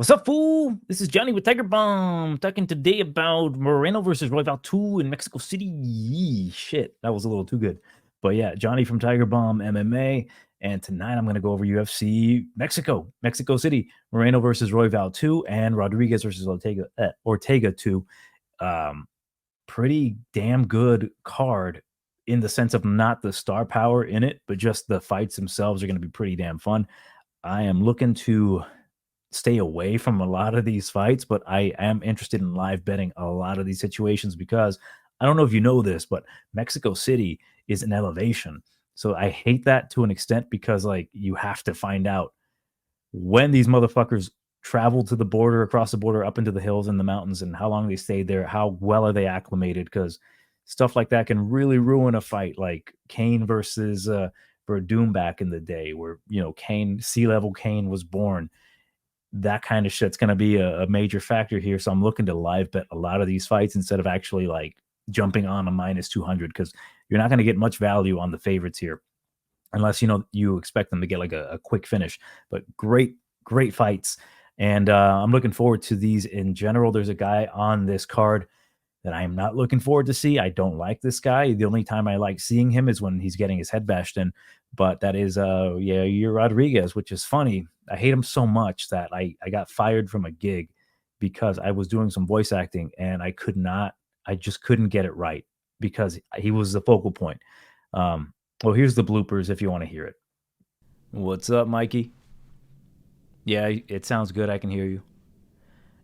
What's up, fool? This is Johnny with TigerBomb talking today about Moreno versus Royval 2 in Mexico City. Yee, shit, that was a little too good. But yeah, Johnny from TigerBomb MMA. And tonight I'm going to go over UFC Mexico City, Moreno versus Royval 2, and Rodriguez versus Ortega 2. Pretty damn good card in the sense of not the star power in it, but just the fights themselves are going to be pretty damn fun. I am looking to stay away from a lot of these fights, but I am interested in live betting a lot of these situations because I don't know if you know this, but Mexico City is an elevation. So I hate that to an extent because like you have to find out when these motherfuckers travel to the border, across the border, up into the hills and the mountains, and how long they stayed there, how well are they acclimated, because stuff like that can really ruin a fight, like Kane versus Verdum back in the day, where sea level Kane was born. That kind of shit's going to be a major factor here. So I'm looking to live bet a lot of these fights instead of actually like jumping on a minus 200 because you're not going to get much value on the favorites here unless you expect them to get like a quick finish. But great fights. And I'm looking forward to these in general. There's a guy on this card that I am not looking forward to see. I don't like this guy. The only time I like seeing him is when he's getting his head bashed in. But that is you're Rodriguez, which is funny. I hate him so much that I got fired from a gig because I was doing some voice acting and I just couldn't get it right because he was the focal point. Well, here's the bloopers if you want to hear it. What's up, Mikey? Yeah, it sounds good. I can hear you.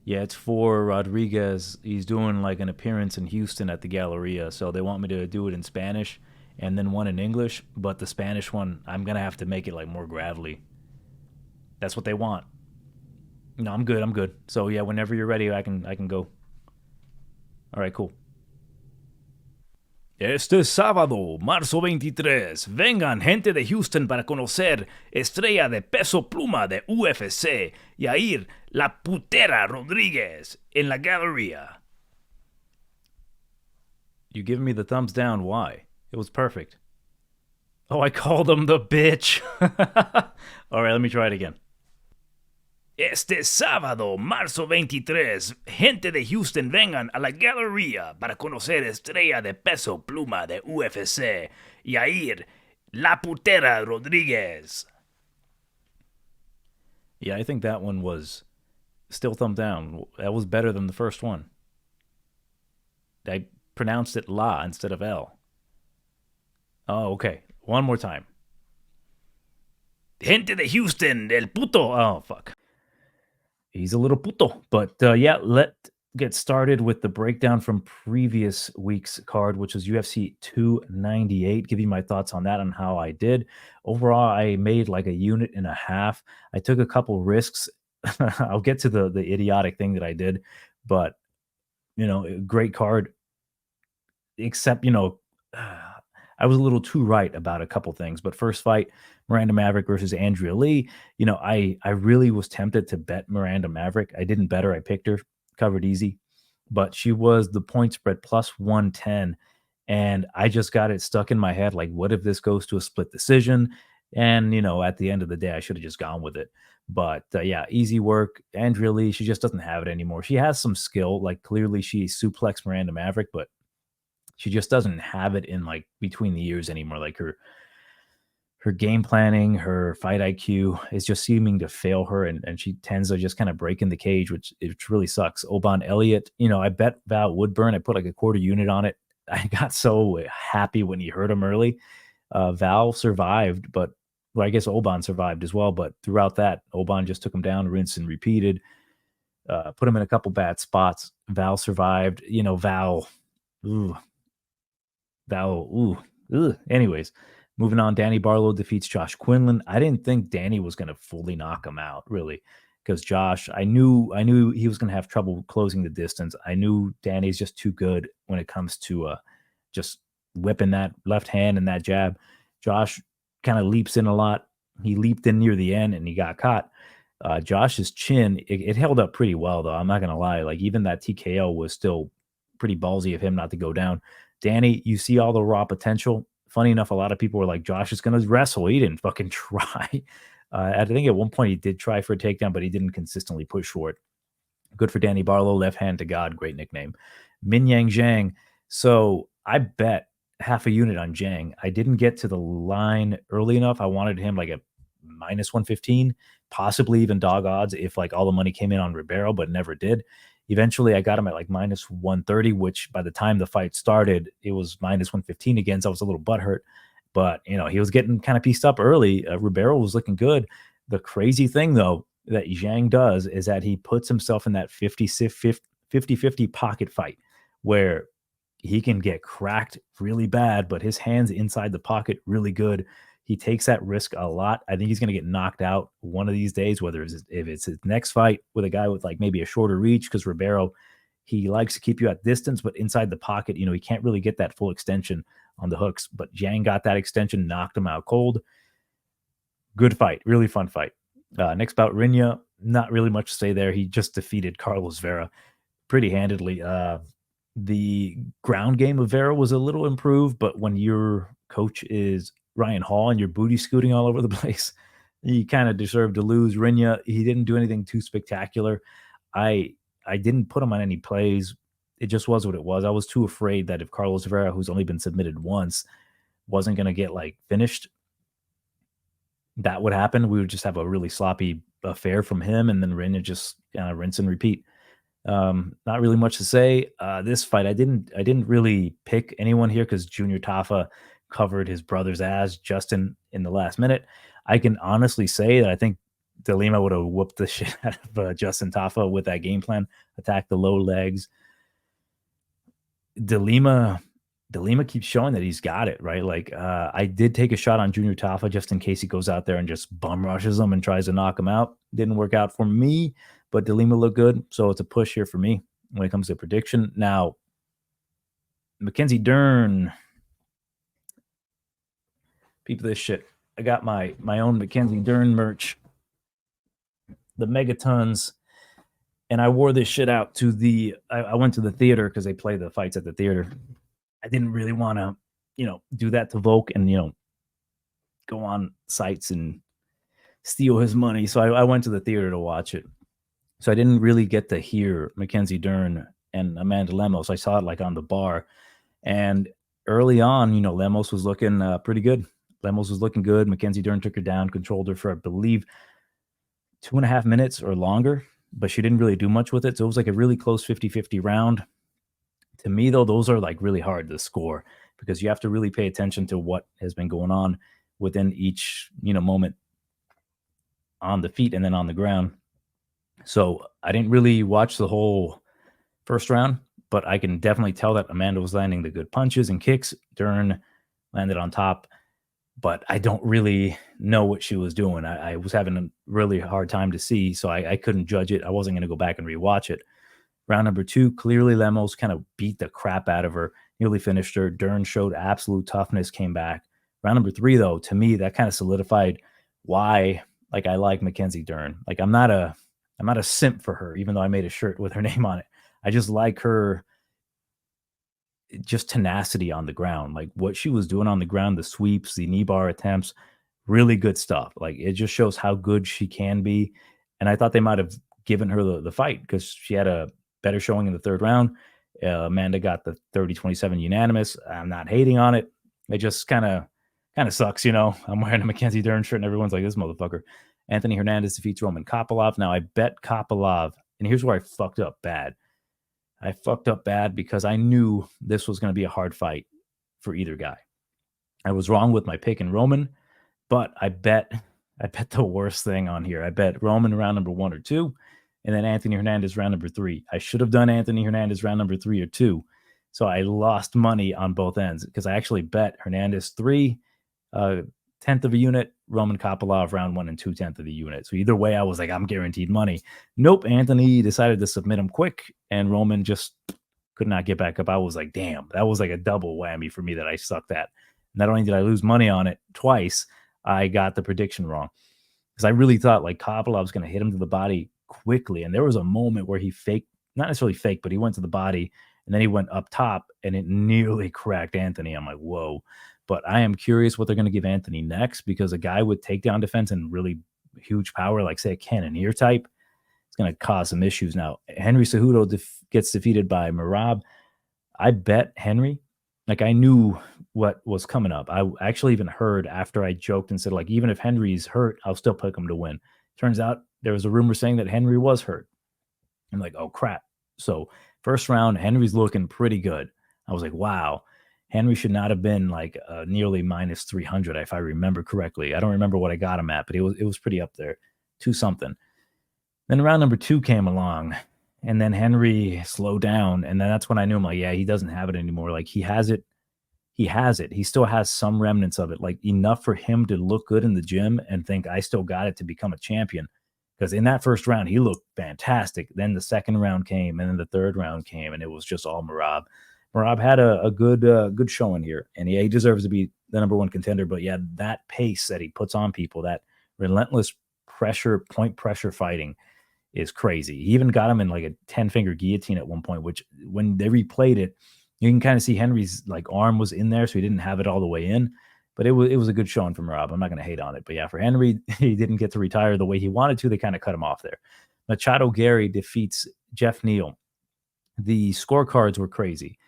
Yeah, it's for Rodriguez. He's doing like an appearance in Houston at the Galleria, so they want me to do it in Spanish and then one in English, but the Spanish one, I'm going to have to make it like more gravelly. That's what they want. No, I'm good. So yeah, whenever you're ready, I can go. All right, cool. Este sábado, marzo 23, vengan gente de Houston para conocer estrella de peso pluma de UFC, Yair La Putera Rodríguez, en la Galleria. You giving me the thumbs down, why? It was perfect. Oh, I called him the bitch. All right, let me try it again. Este sábado, marzo 23, gente de Houston vengan a la galería para conocer estrella de peso pluma de UFC, Yair La Putera Rodríguez. Yeah, I think that one was still thumb down. That was better than the first one. I pronounced it La instead of L. Oh, okay. One more time. Gente de Houston, el puto. Oh, fuck. He's a little puto. But yeah, let's get started with the breakdown from previous week's card, which was UFC 298. Give you my thoughts on that and how I did. Overall, I made like a unit and a half. I took a couple risks. I'll get to the idiotic thing that I did, but great card. Except, I was a little too right about a couple things. But first fight, Miranda Maverick versus Andrea Lee. I really was tempted to bet Miranda Maverick. I didn't bet her. I picked her, covered easy. But she was the point spread plus 110. And I just got it stuck in my head. Like, what if this goes to a split decision? And, at the end of the day, I should have just gone with it. But yeah, easy work. Andrea Lee, she just doesn't have it anymore. She has some skill. Like, clearly she suplexed Miranda Maverick, but she just doesn't have it in like between the years anymore. Like her game planning, her fight IQ is just seeming to fail her, and she tends to just kind of break in the cage, which really sucks. Oban Elliott, I bet Val Woodburn. I put like a quarter unit on it. I got so happy when he hurt him early. Val survived, but well, I guess Oban survived as well. But throughout that, Oban just took him down, rinse and repeated. Put him in a couple bad spots. Val survived. Val. Anyways, moving on. Danny Barlow defeats Josh Quinlan. I didn't think Danny was going to fully knock him out, really, because Josh, I knew he was going to have trouble closing the distance. I knew Danny's just too good when it comes to just whipping that left hand and that jab. Josh kind of leaps in a lot. He leaped in near the end and he got caught. Josh's chin, it held up pretty well, though. I'm not going to lie. Like, even that TKO was still pretty ballsy of him not to go down. Danny, you see all the raw potential. Funny enough, a lot of people were like, Josh is going to wrestle. He didn't fucking try. I think at one point he did try for a takedown, but he didn't consistently push for it. Good for Danny Barlow, left hand to God, great nickname. Min Yang Zhang. So I bet half a unit on Zhang. I didn't get to the line early enough. I wanted him like a minus 115, possibly even dog odds if like all the money came in on Ribeiro, but never did. Eventually, I got him at like minus 130, which by the time the fight started, it was minus 115 again. So I was a little butthurt. But, he was getting kind of pieced up early. Ribeiro was looking good. The crazy thing, though, that Zhang does is that he puts himself in that 50-50 pocket fight where he can get cracked really bad, but his hands inside the pocket really good. He takes that risk a lot. I think he's going to get knocked out one of these days, whether if it's his next fight with a guy with like maybe a shorter reach, because Ribeiro, he likes to keep you at distance, but inside the pocket, he can't really get that full extension on the hooks. But Zhang got that extension, knocked him out cold. Good fight, really fun fight. Next bout, Rinya, not really much to say there. He just defeated Carlos Vera pretty handedly. The ground game of Vera was a little improved, but when your coach is Ryan Hall and you're booty scooting all over the place, you kind of deserve to lose. Rinya, he didn't do anything too spectacular. I didn't put him on any plays. It just was what it was. I was too afraid that if Carlos Vera, who's only been submitted once, wasn't going to get like finished, that would happen. We would just have a really sloppy affair from him, and then Rinya just kind of rinse and repeat. Not really much to say. This fight, I didn't really pick anyone here because Junior Tafa covered his brother's ass, Justin, in the last minute. I can honestly say that I think De Lima would have whooped the shit out of Justin Tafa with that game plan, attack the low legs. De Lima keeps showing that he's got it, right? Like, I did take a shot on Junior Tafa just in case he goes out there and just bum rushes him and tries to knock him out. Didn't work out for me, but De Lima looked good, so it's a push here for me when it comes to prediction. Now, Mackenzie Dern. People, this shit. I got my own Mackenzie Dern merch, the Megatons, and I wore this shit out to the. I went to the theater because they play the fights at the theater. I didn't really want to, do that to Volk and, go on sites and steal his money. So I went to the theater to watch it. So I didn't really get to hear Mackenzie Dern and Amanda Lemos. I saw it like on the bar. And early on, Lemos was looking pretty good. Lemos was looking good. Mackenzie Dern took her down, controlled her for, I believe, 2.5 minutes or longer, but she didn't really do much with it. So it was like a really close 50-50 round. To me, though, those are like really hard to score because you have to really pay attention to what has been going on within each, moment on the feet and then on the ground. So I didn't really watch the whole first round, but I can definitely tell that Amanda was landing the good punches and kicks. Dern landed on top, but I don't really know what she was doing. I was having a really hard time to see, so I couldn't judge it. I wasn't going to go back and rewatch it. Round number 2, clearly Lemos kind of beat the crap out of her, nearly finished her. Dern showed absolute toughness, came back. Round number 3, though, to me, that kind of solidified why, like, I like Mackenzie Dern. Like, I'm not a simp for her, even though I made a shirt with her name on it. I just like her just tenacity on the ground. Like, what she was doing on the ground, the sweeps, the knee bar attempts, really good stuff. Like, it just shows how good she can be. And I thought they might have given her the fight because she had a better showing in the third round. Amanda got the 30-27 unanimous. I'm not hating on it. It just kind of sucks, I'm wearing a Mackenzie Dern shirt and everyone's like, this motherfucker. Anthony Hernandez defeats Roman Kopylov. Now, I bet Kopylov, and here's where I fucked up bad. I fucked up bad because I knew this was going to be a hard fight for either guy. I was wrong with my pick in Roman, but I bet the worst thing on here. I bet Roman round number 1 or 2. And then Anthony Hernandez round number 3. I should have done Anthony Hernandez round number 3 or 2. So I lost money on both ends because I actually bet Hernandez 3, 10th of a unit, Roman Kopylov round 1 and 2/10 of the unit. So either way, I was like, I'm guaranteed money. Nope. Anthony decided to submit him quick and Roman just could not get back up. I was like, damn, that was like a double whammy for me that I sucked at. Not only did I lose money on it twice, I got the prediction wrong because I really thought like Kopylov was going to hit him to the body quickly. And there was a moment where he faked, not necessarily fake, but he went to the body and then he went up top and it nearly cracked Anthony. I'm like, whoa. But I am curious what they're going to give Anthony next because a guy with takedown defense and really huge power, like say a cannoneer type, it's going to cause some issues. Now, Henry Cejudo gets defeated by Merab. I bet Henry, like I knew what was coming up. I actually even heard after I joked and said, like, even if Henry's hurt, I'll still pick him to win. Turns out there was a rumor saying that Henry was hurt. I'm like, oh crap. So first round, Henry's looking pretty good. I was like, wow, Henry should not have been like nearly minus 300 if I remember correctly. I don't remember what I got him at, but it was pretty up there, 2-something. Then round number 2 came along, and then Henry slowed down, and then that's when I knew him. Like, yeah, he doesn't have it anymore. Like he has it. He has it. He still has some remnants of it, like enough for him to look good in the gym and think I still got it to become a champion. Because in that first round, he looked fantastic. Then the second round came, and then the third round came, and it was just all Merab. Merab had a good showing here, and he deserves to be the number 1 contender. But yeah, that pace that he puts on people, that relentless pressure, point pressure fighting is crazy. He even got him in like a 10-finger guillotine at one point, which when they replayed it, you can kind of see Henry's like arm was in there, so he didn't have it all the way in. But it was a good showing from Rob. I'm not going to hate on it. But yeah, for Henry, he didn't get to retire the way he wanted to. They kind of cut him off there. Machado Gary defeats Jeff Neal. The scorecards were crazy.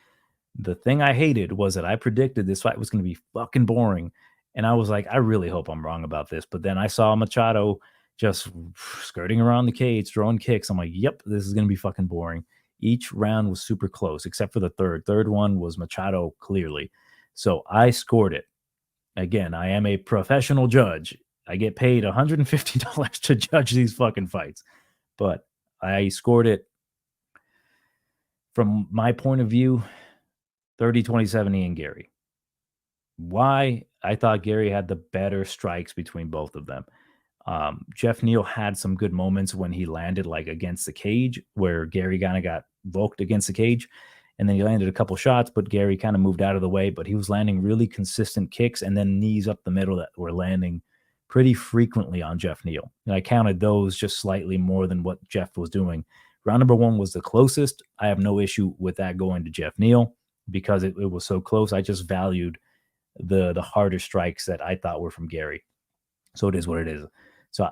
The thing I hated was that I predicted this fight was going to be fucking boring. And I was like, I really hope I'm wrong about this. But then I saw Machado just skirting around the cage, throwing kicks. I'm like, yep, this is going to be fucking boring. Each round was super close, except for the third. Third one was Machado clearly. So I scored it. Again, I am a professional judge. I get paid $150 to judge these fucking fights. But I scored it, from my point of view, 30-27 Ian Gary. Why? I thought Gary had the better strikes between both of them. Jeff Neal had some good moments when he landed like against the cage, where Gary kind of got volked against the cage, and then he landed a couple shots, but Gary kind of moved out of the way. But he was landing really consistent kicks and then knees up the middle that were landing pretty frequently on Jeff Neal. And I counted those just slightly more than what Jeff was doing. Round number 1 was the closest. I have no issue with that going to Jeff Neal because it was so close. I just valued the harder strikes that I thought were from Gary. So it is what it is. So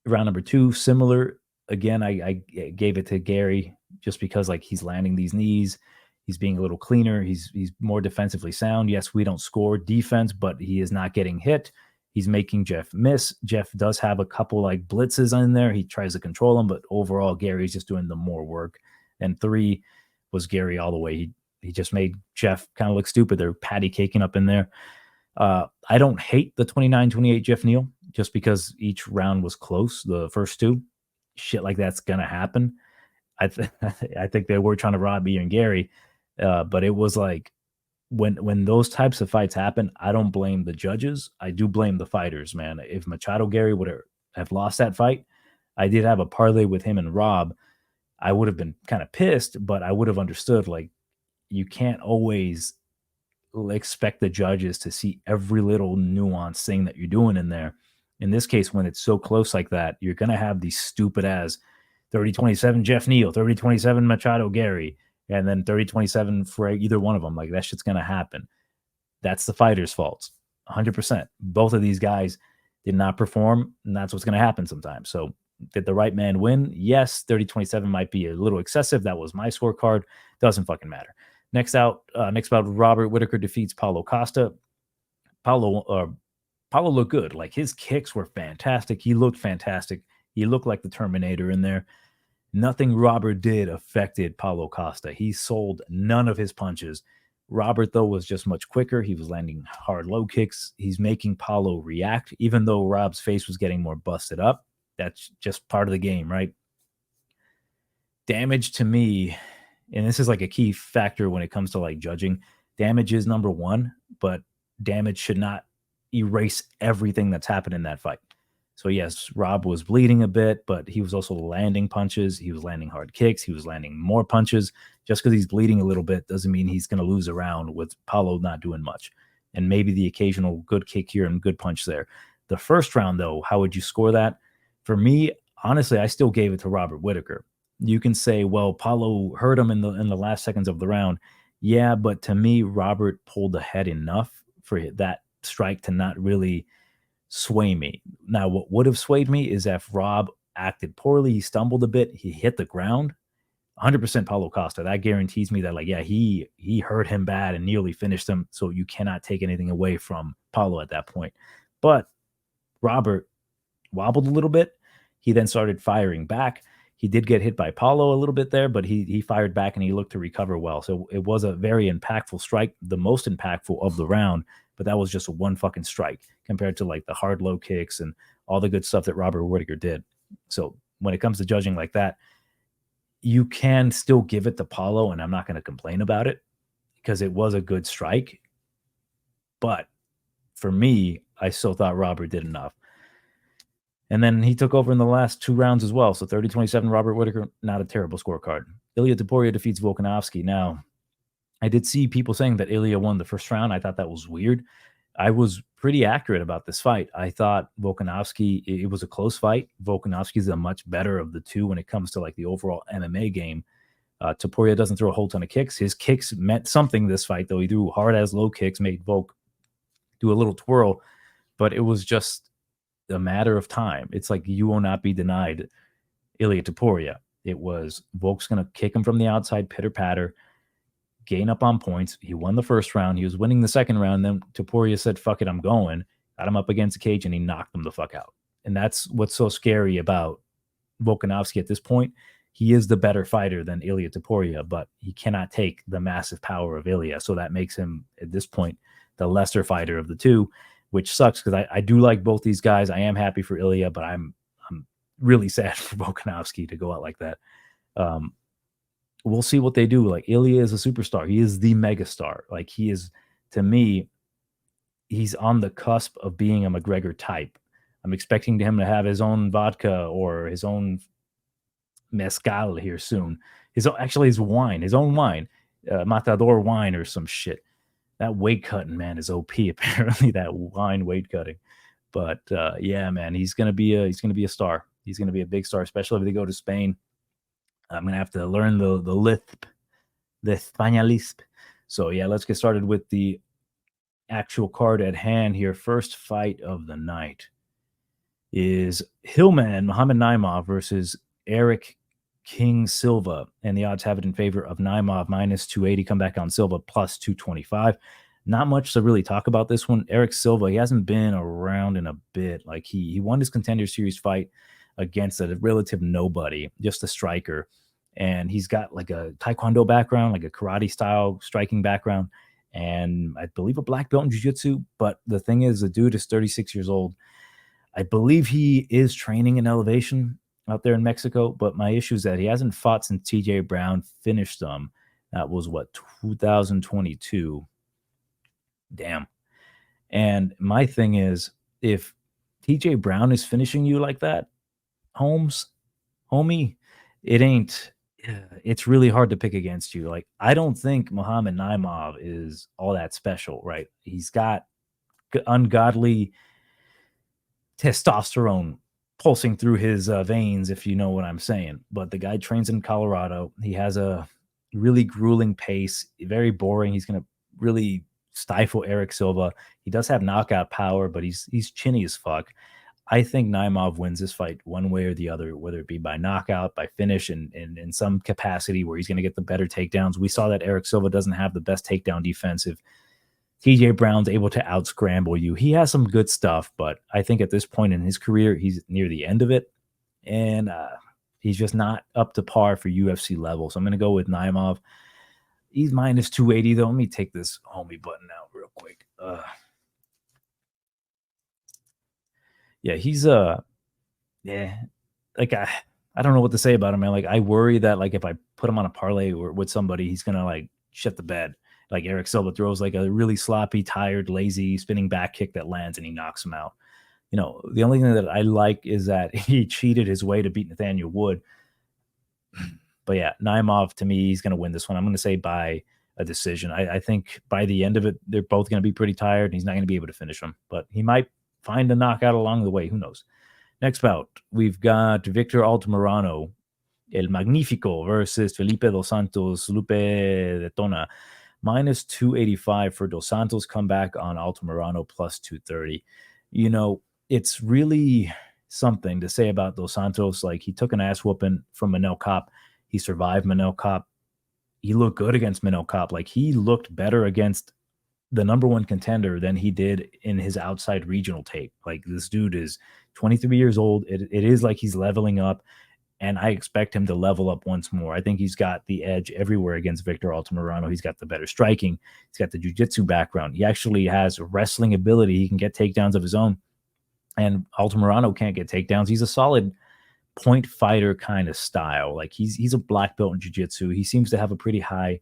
round number 2, similar. Again, I gave it to Gary just because like he's landing these knees. He's being a little cleaner. He's more defensively sound. Yes, we don't score defense, but he is not getting hit. He's making Jeff miss. Jeff does have a couple like blitzes in there. He tries to control them, but overall, Gary's just doing the more work. And 3 was Gary all the way. He just made Jeff kind of look stupid. They're patty caking up in there. I don't hate the 29-28 Jeff Neal just because each round was close. The first 2, shit like that's going to happen. I think they were trying to rob me and Gary. But it was like when those types of fights happen, I don't blame the judges. I do blame the fighters, man. If Machado Gary would have lost that fight, I did have a parlay with him and Rob. I would have been kind of pissed, but I would have understood, like, you can't always expect the judges to see every little nuance thing that you're doing in there. In this case, when it's so close like that, you're going to have these stupid ass 30-27 Jeff Neal, 30-27 Machado Gary, and then 30-27 for either one of them. Like, that shit's going to happen. That's the fighter's fault. 100%. Both of these guys did not perform, and that's what's going to happen sometimes. So did the right man win? Yes, 30-27 might be a little excessive. That was my scorecard. Doesn't fucking matter. Next bout, Robert Whitaker defeats Paulo Costa. Paulo looked good. Like, his kicks were fantastic. He looked fantastic. He looked like the Terminator in there. Nothing Robert did affected Paulo Costa. He sold none of his punches. Robert, though, was just much quicker. He was landing hard low kicks. He's making Paulo react, even though Rob's face was getting more busted up. That's just part of the game, right? Damage to me, and this is like a key factor when it comes to like judging, damage is number 1, but damage should not erase everything that's happened in that fight. So yes, Rob was bleeding a bit, but he was also landing punches. He was landing hard kicks. He was landing more punches. Just because he's bleeding a little bit doesn't mean he's going to lose a round with Paulo not doing much. And maybe the occasional good kick here and good punch there. The first round, though, how would you score that? For me, honestly, I still gave it to Robert Whitaker. You can say, well, Paulo hurt him in the last seconds of the round. Yeah, but to me, Robert pulled ahead enough for that strike to not really sway me. Now, what would have swayed me is if Rob acted poorly, he stumbled a bit, he hit the ground. 100% Paulo Costa. That guarantees me that, like, yeah, he hurt him bad and nearly finished him. So you cannot take anything away from Paulo at that point. But Robert wobbled a little bit. He then started firing back. He did get hit by Paulo a little bit there, but he fired back and he looked to recover well. So it was a very impactful strike, the most impactful of the round. But that was just one fucking strike compared to like the hard low kicks and all the good stuff that Robert Whittaker did. So when it comes to judging like that, you can still give it to Paulo, and I'm not going to complain about it because it was a good strike. But for me, I still thought Robert did enough. And then he took over in the last 2 rounds as well. So 30-27, Robert Whittaker, not a terrible scorecard. Ilya Topuria defeats Volkanovski. Now, I did see people saying that Ilya won the first round. I thought that was weird. I was pretty accurate about this fight. I thought Volkanovski, it was a close fight. Volkanovski's a much better of the two when it comes to like the overall MMA game. Topuria doesn't throw a whole ton of kicks. His kicks meant something this fight, though. He threw hard as low kicks, made Volk do a little twirl, but it was just a matter of time. It's like you will not be denied Ilya Topuria. It was Volk's going to kick him from the outside, pitter patter, gain up on points. He won the first round. He was winning the second round. Then Topuria said, fuck it, I'm going. Got him up against the cage and he knocked him the fuck out. And that's what's so scary about Volkanovski at this point. He is the better fighter than Ilya Topuria, but he cannot take the massive power of Ilya. So that makes him, at this point, the lesser fighter of the two, which sucks because I do like both these guys. I am happy for Ilya, but I'm really sad for Volkanovski to go out like that. We'll see what they do. Like, Ilya is a superstar. He is the megastar. Like, he is, to me, he's on the cusp of being a McGregor type. I'm expecting him to have his own vodka or his own mezcal here soon. His own wine, Matador wine or some shit. That weight cutting, man, is OP. Apparently, that wine weight cutting. But yeah, man, he's gonna be a star. He's gonna be a big star, especially if they go to Spain. I'm gonna have to learn the lisp, the España lisp. So yeah, let's get started with the actual card at hand here. First fight of the night is Hillman Muhammad Naimov versus Eric King Silva, and the odds have it in favor of Naimov minus 280. Come back on Silva plus 225. Not much to really talk about this one. Eric Silva, he hasn't been around in a bit. Like, he won his Contender Series fight against a relative nobody, just a striker. And he's got like a Taekwondo background, like a karate style striking background, and I believe a black belt in jiu-jitsu. But the thing is, the dude is 36 years old. I believe he is training in elevation out there in Mexico, but my issue is that he hasn't fought since TJ Brown finished them. That was what, 2022. Damn. And my thing is, if TJ Brown is finishing you like that, homie, it's really hard to pick against you. Like, I don't think Muhammad Naimov is all that special, right? He's got ungodly testosterone pulsing through his veins, if you know what I'm saying. But the guy trains in Colorado. He has a really grueling pace, very boring. He's going to really stifle Eric Silva. He does have knockout power, but he's chinny as fuck. I think Naimov wins this fight one way or the other, whether it be by knockout, by finish, and in some capacity where he's going to get the better takedowns. We saw that Eric Silva doesn't have the best takedown defensive. TJ Brown's able to out-scramble you. He has some good stuff, but I think at this point in his career, he's near the end of it, and he's just not up to par for UFC level. So I'm going to go with Naimov. He's minus 280, though. Let me take this homie button out real quick. Yeah, he's like I don't know what to say about him, man. Like, I worry that, like, if I put him on a parlay or with somebody, he's gonna like shit the bed. Like, Eric Silva throws like a really sloppy, tired, lazy spinning back kick that lands and he knocks him out. You know, the only thing that I like is that he cheated his way to beat Nathaniel Wood. But yeah, Naimov, to me, he's gonna win this one. I'm gonna say by a decision. I think by the end of it, they're both gonna be pretty tired and he's not gonna be able to finish him. But he might find a knockout along the way. Who knows? Next bout, we've got Victor Altamirano, El Magnifico versus Felipe Dos Santos, Lupe Detona. Minus 285 for Dos Santos. Come back on Altamirano plus 230. You know, it's really something to say about Dos Santos. Like, he took an ass whooping from Manel Cop. He survived Manel Cop. He looked good against Manel Cop. Like, he looked better against the number one contender than he did in his outside regional tape. Like, this dude is 23 years old. It is like he's leveling up, and I expect him to level up once more. I think he's got the edge everywhere against Victor Altamirano. He's got the better striking. He's got the jiu-jitsu background. He actually has wrestling ability. He can get takedowns of his own, and Altamirano can't get takedowns. He's a solid point fighter kind of style. Like, he's a black belt in jiu-jitsu. He seems to have a pretty high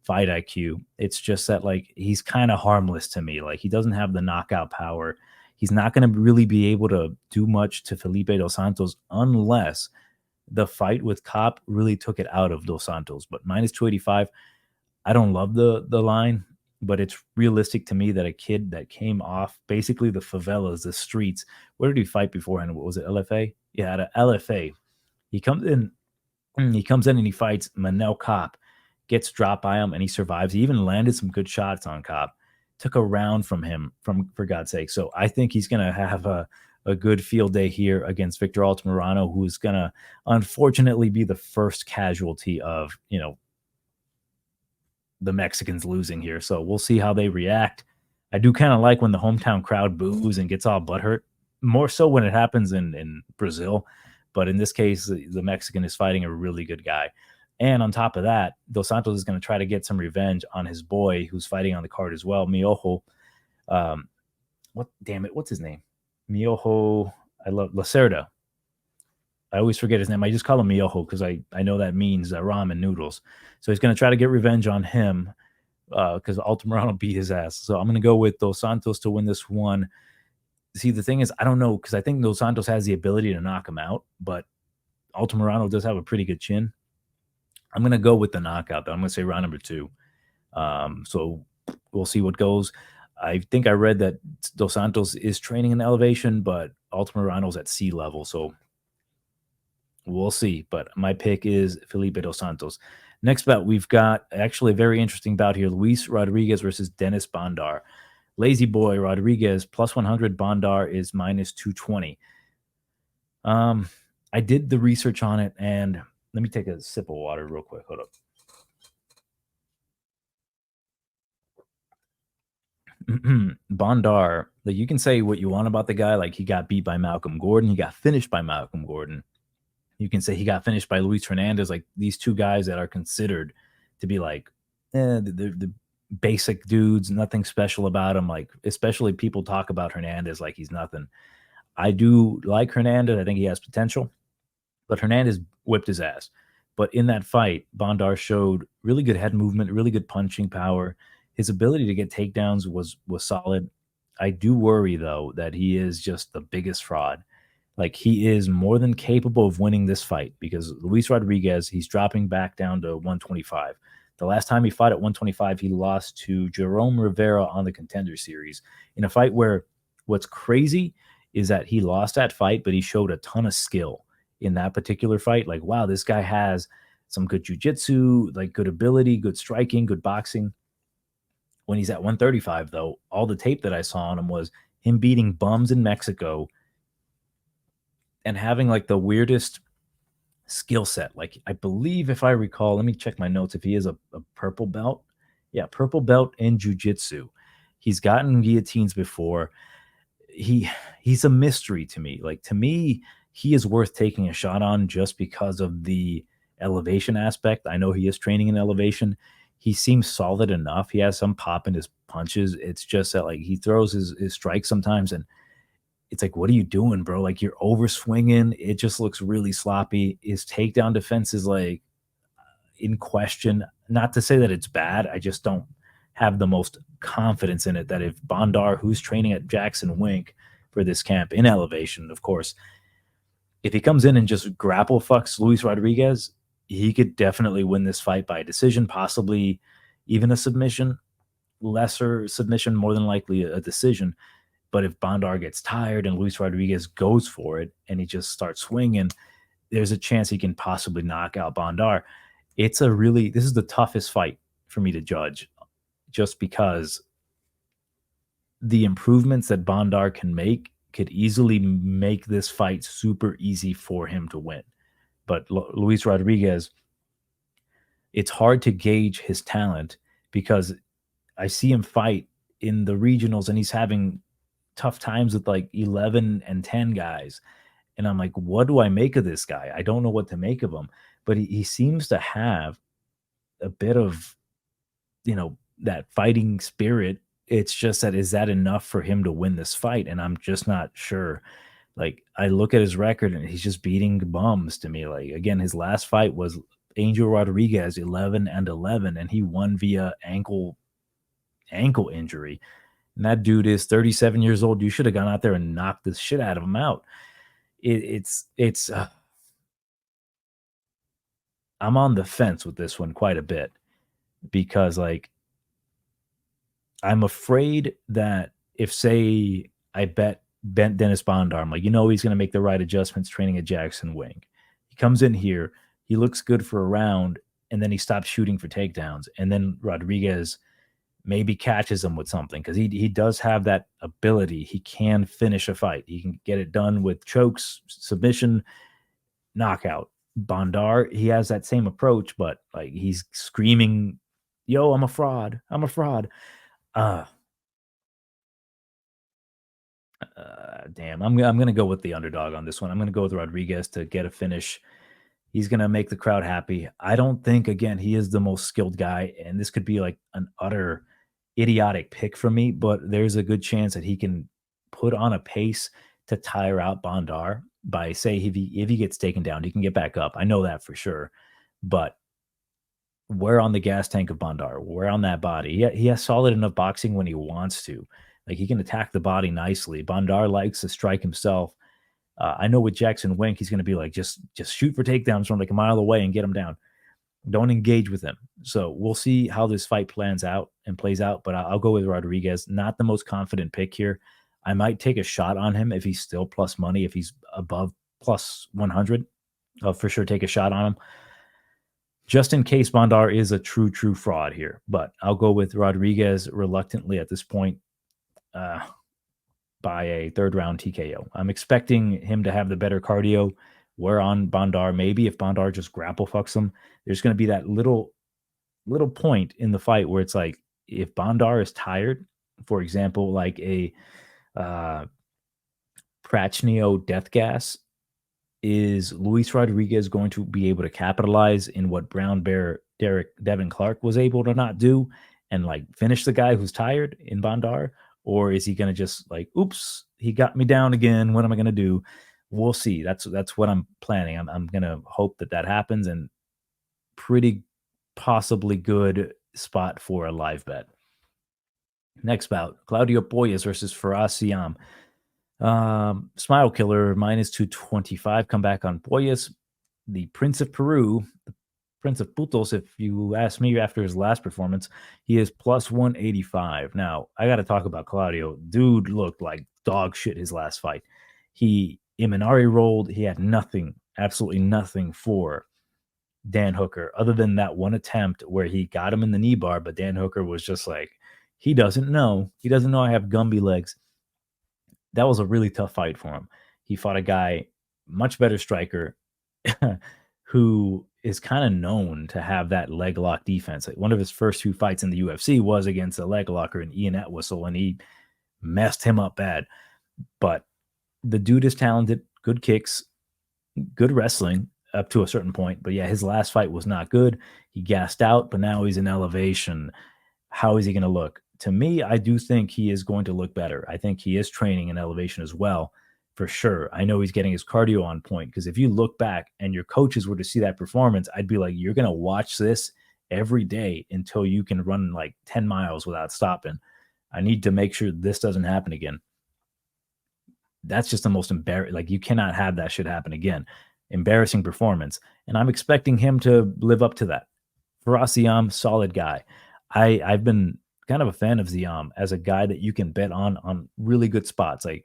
fight IQ. It's just that, like, he's kind of harmless to me. Like, he doesn't have the knockout power. He's not going to really be able to do much to Felipe Dos Santos unless the fight with Cop really took it out of Dos Santos. But minus 285, I don't love the line, but it's realistic to me that a kid that came off basically the favelas, the streets. Where did he fight beforehand? What was it? LFA? Yeah, at LFA. He comes in. He comes in and he fights Manel Cop, gets dropped by him, and he survives. He even landed some good shots on Cop. Took a round from him, for God's sake. So I think he's gonna have a good field day here against Victor Altamirano, who's gonna unfortunately be the first casualty of, the Mexicans losing here. So we'll see how they react. I do kind of like when the hometown crowd boos and gets all butthurt, more so when it happens in Brazil. But in this case, the Mexican is fighting a really good guy. And on top of that, Dos Santos is going to try to get some revenge on his boy who's fighting on the card as well, Miojo. What's his name? Miojo. I love Lacerda. I always forget his name. I just call him Miojo because I know that means ramen noodles. So he's going to try to get revenge on him because Altamirano beat his ass. So I'm going to go with Dos Santos to win this one. See, the thing is, I don't know, because I think Dos Santos has the ability to knock him out, but Altamirano does have a pretty good chin. I'm going to go with the knockout, though. I'm going to say round number 2. So we'll see what goes. I think I read that Dos Santos is training in elevation, but Altamirano's at sea level. So we'll see. But my pick is Felipe Dos Santos. Next bout, we've got actually a very interesting bout here. Luis Rodriguez versus Dennis Bondar. Lazy boy Rodriguez plus 100. Bondar is minus 220. I did the research on it, and let me take a sip of water real quick. Hold up. Bondar, like, you can say what you want about the guy. Like, he got beat by Malcolm Gordon. He got finished by Malcolm Gordon. You can say he got finished by Luis Hernandez. Like, these two guys that are considered to be like the basic dudes, nothing special about him. Like, especially people talk about Hernandez like he's nothing. I do like Hernandez. I think he has potential, but Hernandez whipped his ass. But in that fight, Bondar showed really good head movement, really good punching power. His ability to get takedowns was solid. I do worry, though, that he is just the biggest fraud. Like, he is more than capable of winning this fight because Luis Rodriguez, he's dropping back down to 125. The last time he fought at 125, he lost to Jerome Rivera on the Contender Series in a fight where what's crazy is that he lost that fight, but he showed a ton of skill in that particular fight. Like, wow, this guy has some good jiu-jitsu, like good ability, good striking, good boxing. When he's at 135, though, all the tape that I saw on him was him beating bums in Mexico and having like the weirdest skill set. Like, I believe, if I recall, let me check my notes, if he is a purple belt. Yeah, purple belt in jiu-jitsu. He's gotten guillotines before. He's a mystery to me. Like, to me, he is worth taking a shot on just because of the elevation aspect. I know he is training in elevation. He seems solid enough. He has some pop in his punches. It's just that, like, he throws his strikes sometimes, and it's like, what are you doing, bro? Like, you're over swinging. It just looks really sloppy. His takedown defense is like in question. Not to say that it's bad. I just don't have the most confidence in it that if Bondar, who's training at Jackson Wink for this camp in elevation, of course, if he comes in and just grapple fucks Luis Rodriguez, he could definitely win this fight by decision, possibly even a submission, lesser submission, more than likely a decision. But if Bondar gets tired and Luis Rodriguez goes for it and he just starts swinging, there's a chance he can possibly knock out Bondar. This is the toughest fight for me to judge, just because the improvements that Bondar can make could easily make this fight super easy for him to win. But Luis Rodriguez, it's hard to gauge his talent because I see him fight in the regionals and he's having tough times with like 11 and 10 guys. And I'm like, what do I make of this guy? I don't know what to make of him. But he seems to have a bit of, that fighting spirit. It's just that, is that enough for him to win this fight? And I'm just not sure. Like, I look at his record and he's just beating bums to me. Like, again, his last fight was Angel Rodriguez, 11-11, and he won via ankle injury. And that dude is 37 years old. You should have gone out there and knocked the shit out of him out. It's I'm on the fence with this one quite a bit because, like, I'm afraid that if, say, I bet Dennis Bondar, I'm like, he's going to make the right adjustments training at Jackson Wink. He comes in here, he looks good for a round, and then he stops shooting for takedowns. And then Rodriguez maybe catches him with something because he does have that ability. He can finish a fight. He can get it done with chokes, submission, knockout. Bondar, he has that same approach, but like he's screaming, "Yo, I'm a fraud! I'm a fraud!" Uh, Damn, I'm gonna go with the underdog on this one. I'm gonna go with Rodriguez to get a finish. He's gonna make the crowd happy. I don't think, again, he is the most skilled guy, and this could be like an utter idiotic pick for me, but there's a good chance that he can put on a pace to tire out Bondar by, say, if he gets taken down, he can get back up. I know that for sure, but we're on the gas tank of Bondar. We're on that body. He has solid enough boxing when he wants to. Like, he can attack the body nicely. Bondar likes to strike himself. I know with Jackson Wink, he's going to be like, just shoot for takedowns from like a mile away and get him down. Don't engage with him. So we'll see how this fight plays out. But I'll go with Rodriguez. Not the most confident pick here. I might take a shot on him if he's still plus money. If he's above plus 100, I'll for sure take a shot on him, just in case Bondar is a true fraud here. But I'll go with Rodriguez reluctantly at this point, by a third round TKO. I'm expecting him to have the better cardio. Where on Bondar, maybe if Bondar just grapple fucks him, there's going to be that little point in the fight where it's like, if Bondar is tired, for example, like a Prachnio death gas, is Luis Rodriguez going to be able to capitalize in what Brown Bear Devin Clark was able to not do and like finish the guy who's tired in Bondar? Or is he going to just like, oops, he got me down again. What am I going to do? We'll see. That's what I'm planning. I'm going to hope that happens, and pretty possibly good spot for a live bet. Next bout, Claudio Puelles versus Ziam. Smile Killer -225. Come back on Puelles. The Prince of Peru, the Prince of Putos, if you ask me, after his last performance, he is plus 185. Now, I got to talk about Claudio. Dude looked like dog shit his last fight. He Imanari rolled. He had nothing, absolutely nothing for Dan Hooker, other than that one attempt where he got him in the knee bar, but Dan Hooker was just like, he doesn't know. He doesn't know I have Gumby legs. That was a really tough fight for him. He fought a guy, much better striker, who is kind of known to have that leg lock defense. Like, one of his first 2 fights in the UFC was against a leg locker in Ian Atwhistle, and he messed him up bad. But the dude is talented, good kicks, good wrestling up to a certain point. But yeah, his last fight was not good. He gassed out, but now he's in elevation. How is he going to look? To me, I do think he is going to look better. I think he is training in elevation as well, for sure. I know he's getting his cardio on point, because if you look back and your coaches were to see that performance, I'd be like, you're going to watch this every day until you can run like 10 miles without stopping. I need to make sure this doesn't happen again. That's just the most embarrassing. Like, you cannot have that shit happen again. Embarrassing performance. And I'm expecting him to live up to that. For Ziam, solid guy. I've been kind of a fan of Ziam as a guy that you can bet on really good spots. Like,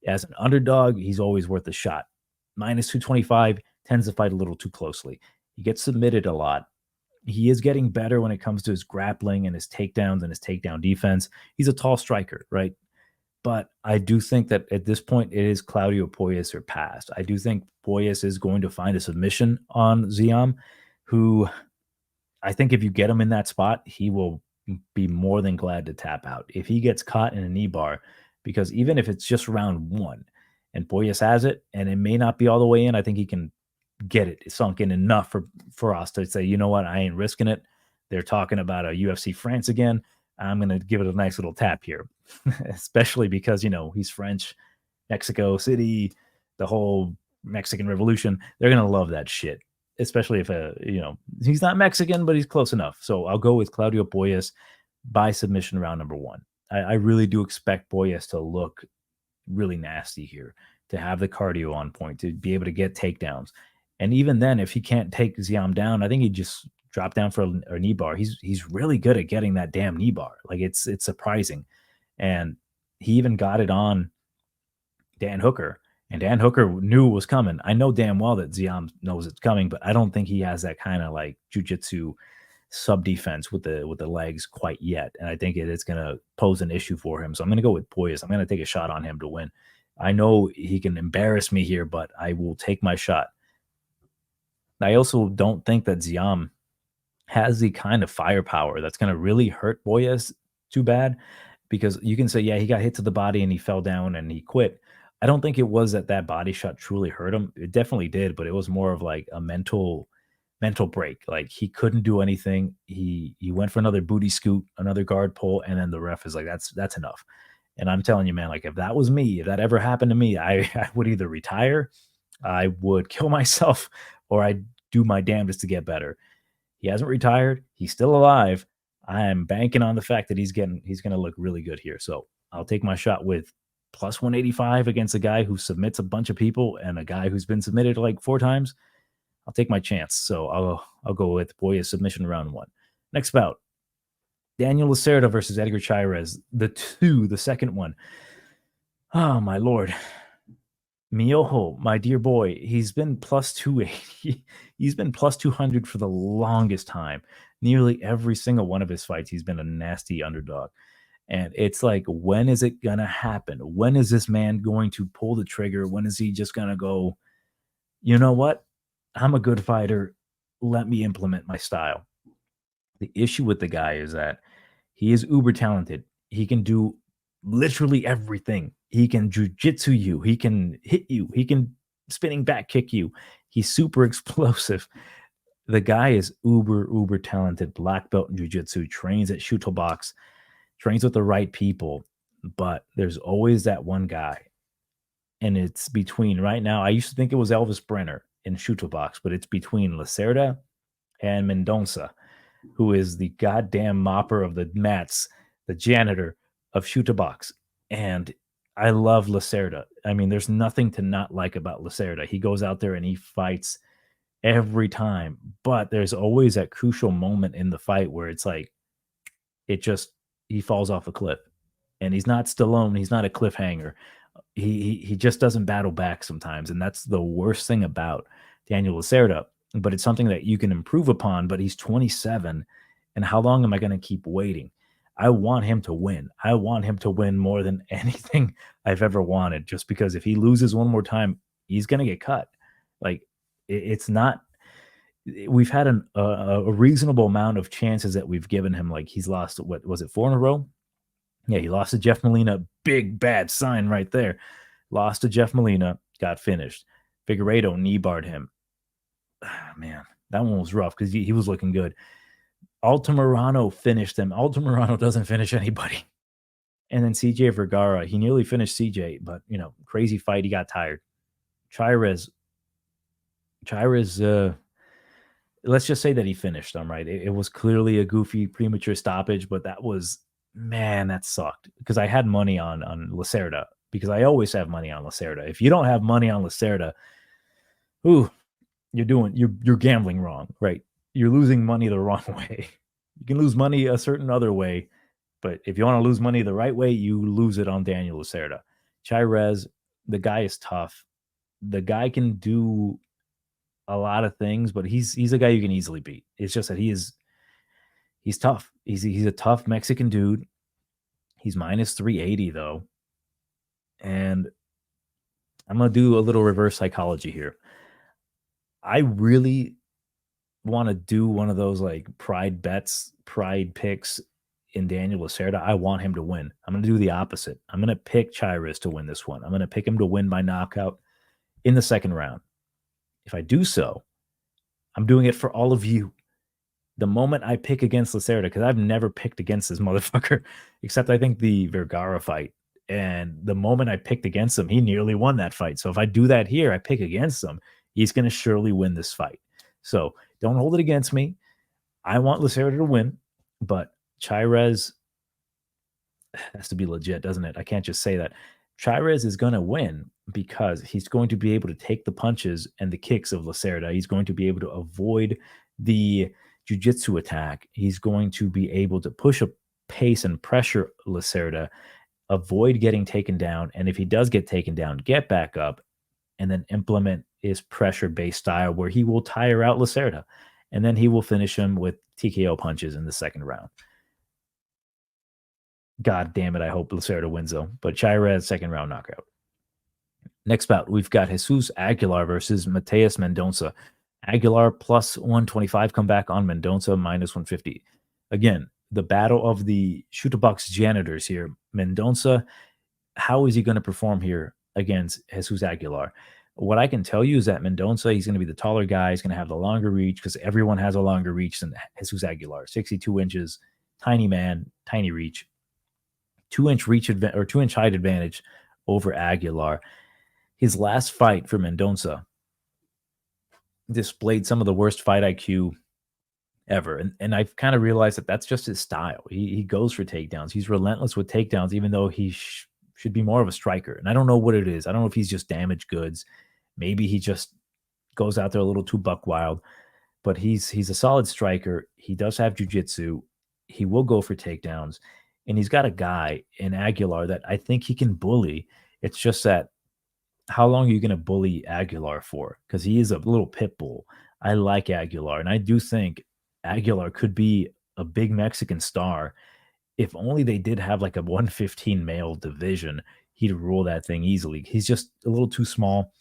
as an underdog, he's always worth a shot. -225, tends to fight a little too closely. He gets submitted a lot. He is getting better when it comes to his grappling and his takedowns and his takedown defense. He's a tall striker, right? But I do think that at this point it is Claudio Puelles or past. I do think Puelles is going to find a submission on Ziam, who I think if you get him in that spot, he will be more than glad to tap out. If he gets caught in a knee bar, because even if it's just round one and Puelles has it, and it may not be all the way in, I think he can get it sunk in enough for us to say, you know what, I ain't risking it. They're talking about a UFC France again. I'm going to give it a nice little tap here, especially because, he's French, Mexico City, the whole Mexican Revolution. They're going to love that shit, especially if, he's not Mexican, but he's close enough. So I'll go with Claudio Puelles by submission round number one. I really do expect Puelles to look really nasty here, to have the cardio on point, to be able to get takedowns. And even then, if he can't take Ziam down, I think he just drop down for a knee bar. He's really good at getting that damn knee bar. Like it's surprising. And he even got it on Dan Hooker, and Dan Hooker knew it was coming. I know damn well that Ziam knows it's coming, but I don't think he has that kind of like jiu-jitsu sub defense with the legs quite yet. And I think it is going to pose an issue for him. So I'm going to go with Puelles. I'm going to take a shot on him to win. I know he can embarrass me here, but I will take my shot. I also don't think that Ziam has the kind of firepower that's going to really hurt Puelles too bad, because you can say, yeah, he got hit to the body and he fell down and he quit. I don't think it was that body shot truly hurt him. It definitely did, but it was more of like a mental break. Like he couldn't do anything. He went for another booty scoot, another guard pull, and then the ref is like, that's enough. And I'm telling you, man, like if that was me, if that ever happened to me, I would either retire, I would kill myself, or I'd do my damnedest to get better. He hasn't retired. He's still alive. I am banking on the fact that he's going to look really good here. So I'll take my shot with plus 185 against a guy who submits a bunch of people and a guy who's been submitted like 4 times. I'll take my chance. So I'll go with Puelles submission round 1. Next bout, Daniel Lacerda versus Edgar Chairez. The second one. Oh, my Lord. Miojo, my dear boy, he's been plus 280. He's been plus 200 for the longest time. Nearly every single one of his fights, he's been a nasty underdog. And it's like, when is it going to happen? When is this man going to pull the trigger? When is he just going to go, you know what? I'm a good fighter. Let me implement my style. The issue with the guy is that he is uber talented. He can do literally everything. He can jiu-jitsu you. He can hit you. He can spinning back kick you. He's super explosive. The guy is uber talented. Black belt in jiu-jitsu, trains at Shooto Box, trains with the right people. But there's always that one guy. And it's between right now. I used to think it was Elvis Brenner in Shooto Box, but it's between Lacerda and Mendonca, who is the goddamn mopper of the mats, the janitor of Shooto Box. And I love Lacerda. I mean, there's nothing to not like about Lacerda. He goes out there and he fights every time, but there's always that crucial moment in the fight where it's like, he falls off a cliff. And he's not Stallone. He's not a cliffhanger. He just doesn't battle back sometimes. And that's the worst thing about Daniel Lacerda. But it's something that you can improve upon. But he's 27. And how long am I going to keep waiting? I want him to win. I want him to win more than anything I've ever wanted, just because if he loses one more time, he's going to get cut. Like, it's not, we've had a reasonable amount of chances that we've given him. Like, he's lost, what was it, 4 in a row? Yeah, he lost to Jeff Molina. Big bad sign right there. Lost to Jeff Molina, got finished. Figueiredo knee barred him. Man, that one was rough because he was looking good. Altamirano finished him. Altamirano doesn't finish anybody. And then CJ Vergara, he nearly finished CJ, but, crazy fight. He got tired. Chairez, let's just say that he finished him, right? It was clearly a goofy premature stoppage, but that sucked because I had money on Lacerda, because I always have money on Lacerda. If you don't have money on Lacerda, you're gambling wrong, right? You're losing money the wrong way. You can lose money a certain other way, but if you want to lose money the right way, you lose it on Daniel Lacerda. Chairez, the guy is tough. The guy can do a lot of things, but he's a guy you can easily beat. It's just that he's tough. He's a tough Mexican dude. He's minus 380 though. And I'm going to do a little reverse psychology here. I really want to do one of those like pride bets, pride picks in Daniel Lacerda. I want him to win. I'm going to do the opposite. I'm going to pick Chairez to win this one. I'm going to pick him to win by knockout in the second round. If I do so, I'm doing it for all of you. The moment I pick against Lacerda, because I've never picked against this motherfucker, except I think the Vergara fight. And the moment I picked against him, he nearly won that fight. So if I do that here, I pick against him, he's going to surely win this fight. So don't hold it against me. I want Lacerda to win, but Chairez has to be legit, doesn't it? I can't just say that. Chairez is going to win because he's going to be able to take the punches and the kicks of Lacerda. He's going to be able to avoid the jiu-jitsu attack. He's going to be able to push a pace and pressure Lacerda, avoid getting taken down. And if he does get taken down, get back up and then implement his pressure-based style where he will tire out Lacerda. And then he will finish him with TKO punches in the second round. God damn it. I hope Lacerda wins, though. But Chairez, second round knockout. Next bout, we've got Jesus Aguilar versus Mateus Mendonca. Aguilar plus 125 comeback on Mendonca minus 150. Again, the battle of the shoot-a-box janitors here. Mendonca, how is he going to perform here against Jesus Aguilar? What I can tell you is that Mendonca, he's going to be the taller guy. He's going to have the longer reach because everyone has a longer reach than Jesus Aguilar. 62 inches, tiny man, tiny reach. 2-inch reach or 2-inch height advantage over Aguilar. His last fight for Mendonca displayed some of the worst fight IQ ever. And I've kind of realized that that's just his style. He goes for takedowns. He's relentless with takedowns, even though he should be more of a striker. And I don't know what it is. I don't know if he's just damaged goods. Maybe he just goes out there a little too buck wild. But he's a solid striker. He does have jiu-jitsu. He will go for takedowns. And he's got a guy in Aguilar that I think he can bully. It's just that how long are you going to bully Aguilar for? Because he is a little pit bull. I like Aguilar, and I do think Aguilar could be a big Mexican star. If only they did have like a 115 male division, he'd rule that thing easily. He's just a little too small,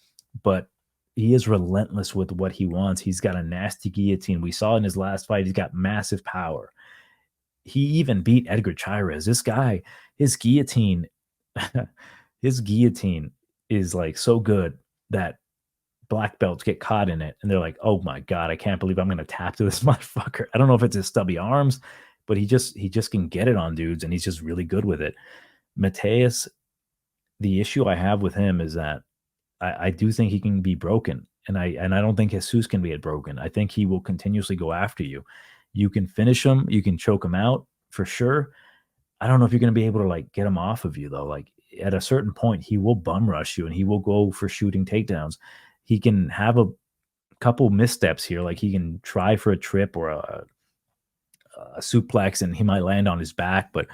but he is relentless with what he wants. He's got a nasty guillotine. We saw in his last fight, he's got massive power. He even beat Edgar Chairez. This guy, his guillotine, his guillotine is like so good that black belts get caught in it and they're like, oh my God, I can't believe I'm going to tap to this motherfucker. I don't know if it's his stubby arms, but he just can get it on dudes and he's just really good with it. Mateus, the issue I have with him is that I do think he can be broken. And I don't think Jesus can be broken. I think he will continuously go after you. You can finish him, you can choke him out for sure. I don't know if you're going to be able to like get him off of you though. Like at a certain point, he will bum rush you and he will go for shooting takedowns. He can have a couple missteps here. Like he can try for a trip or a suplex and he might land on his back, but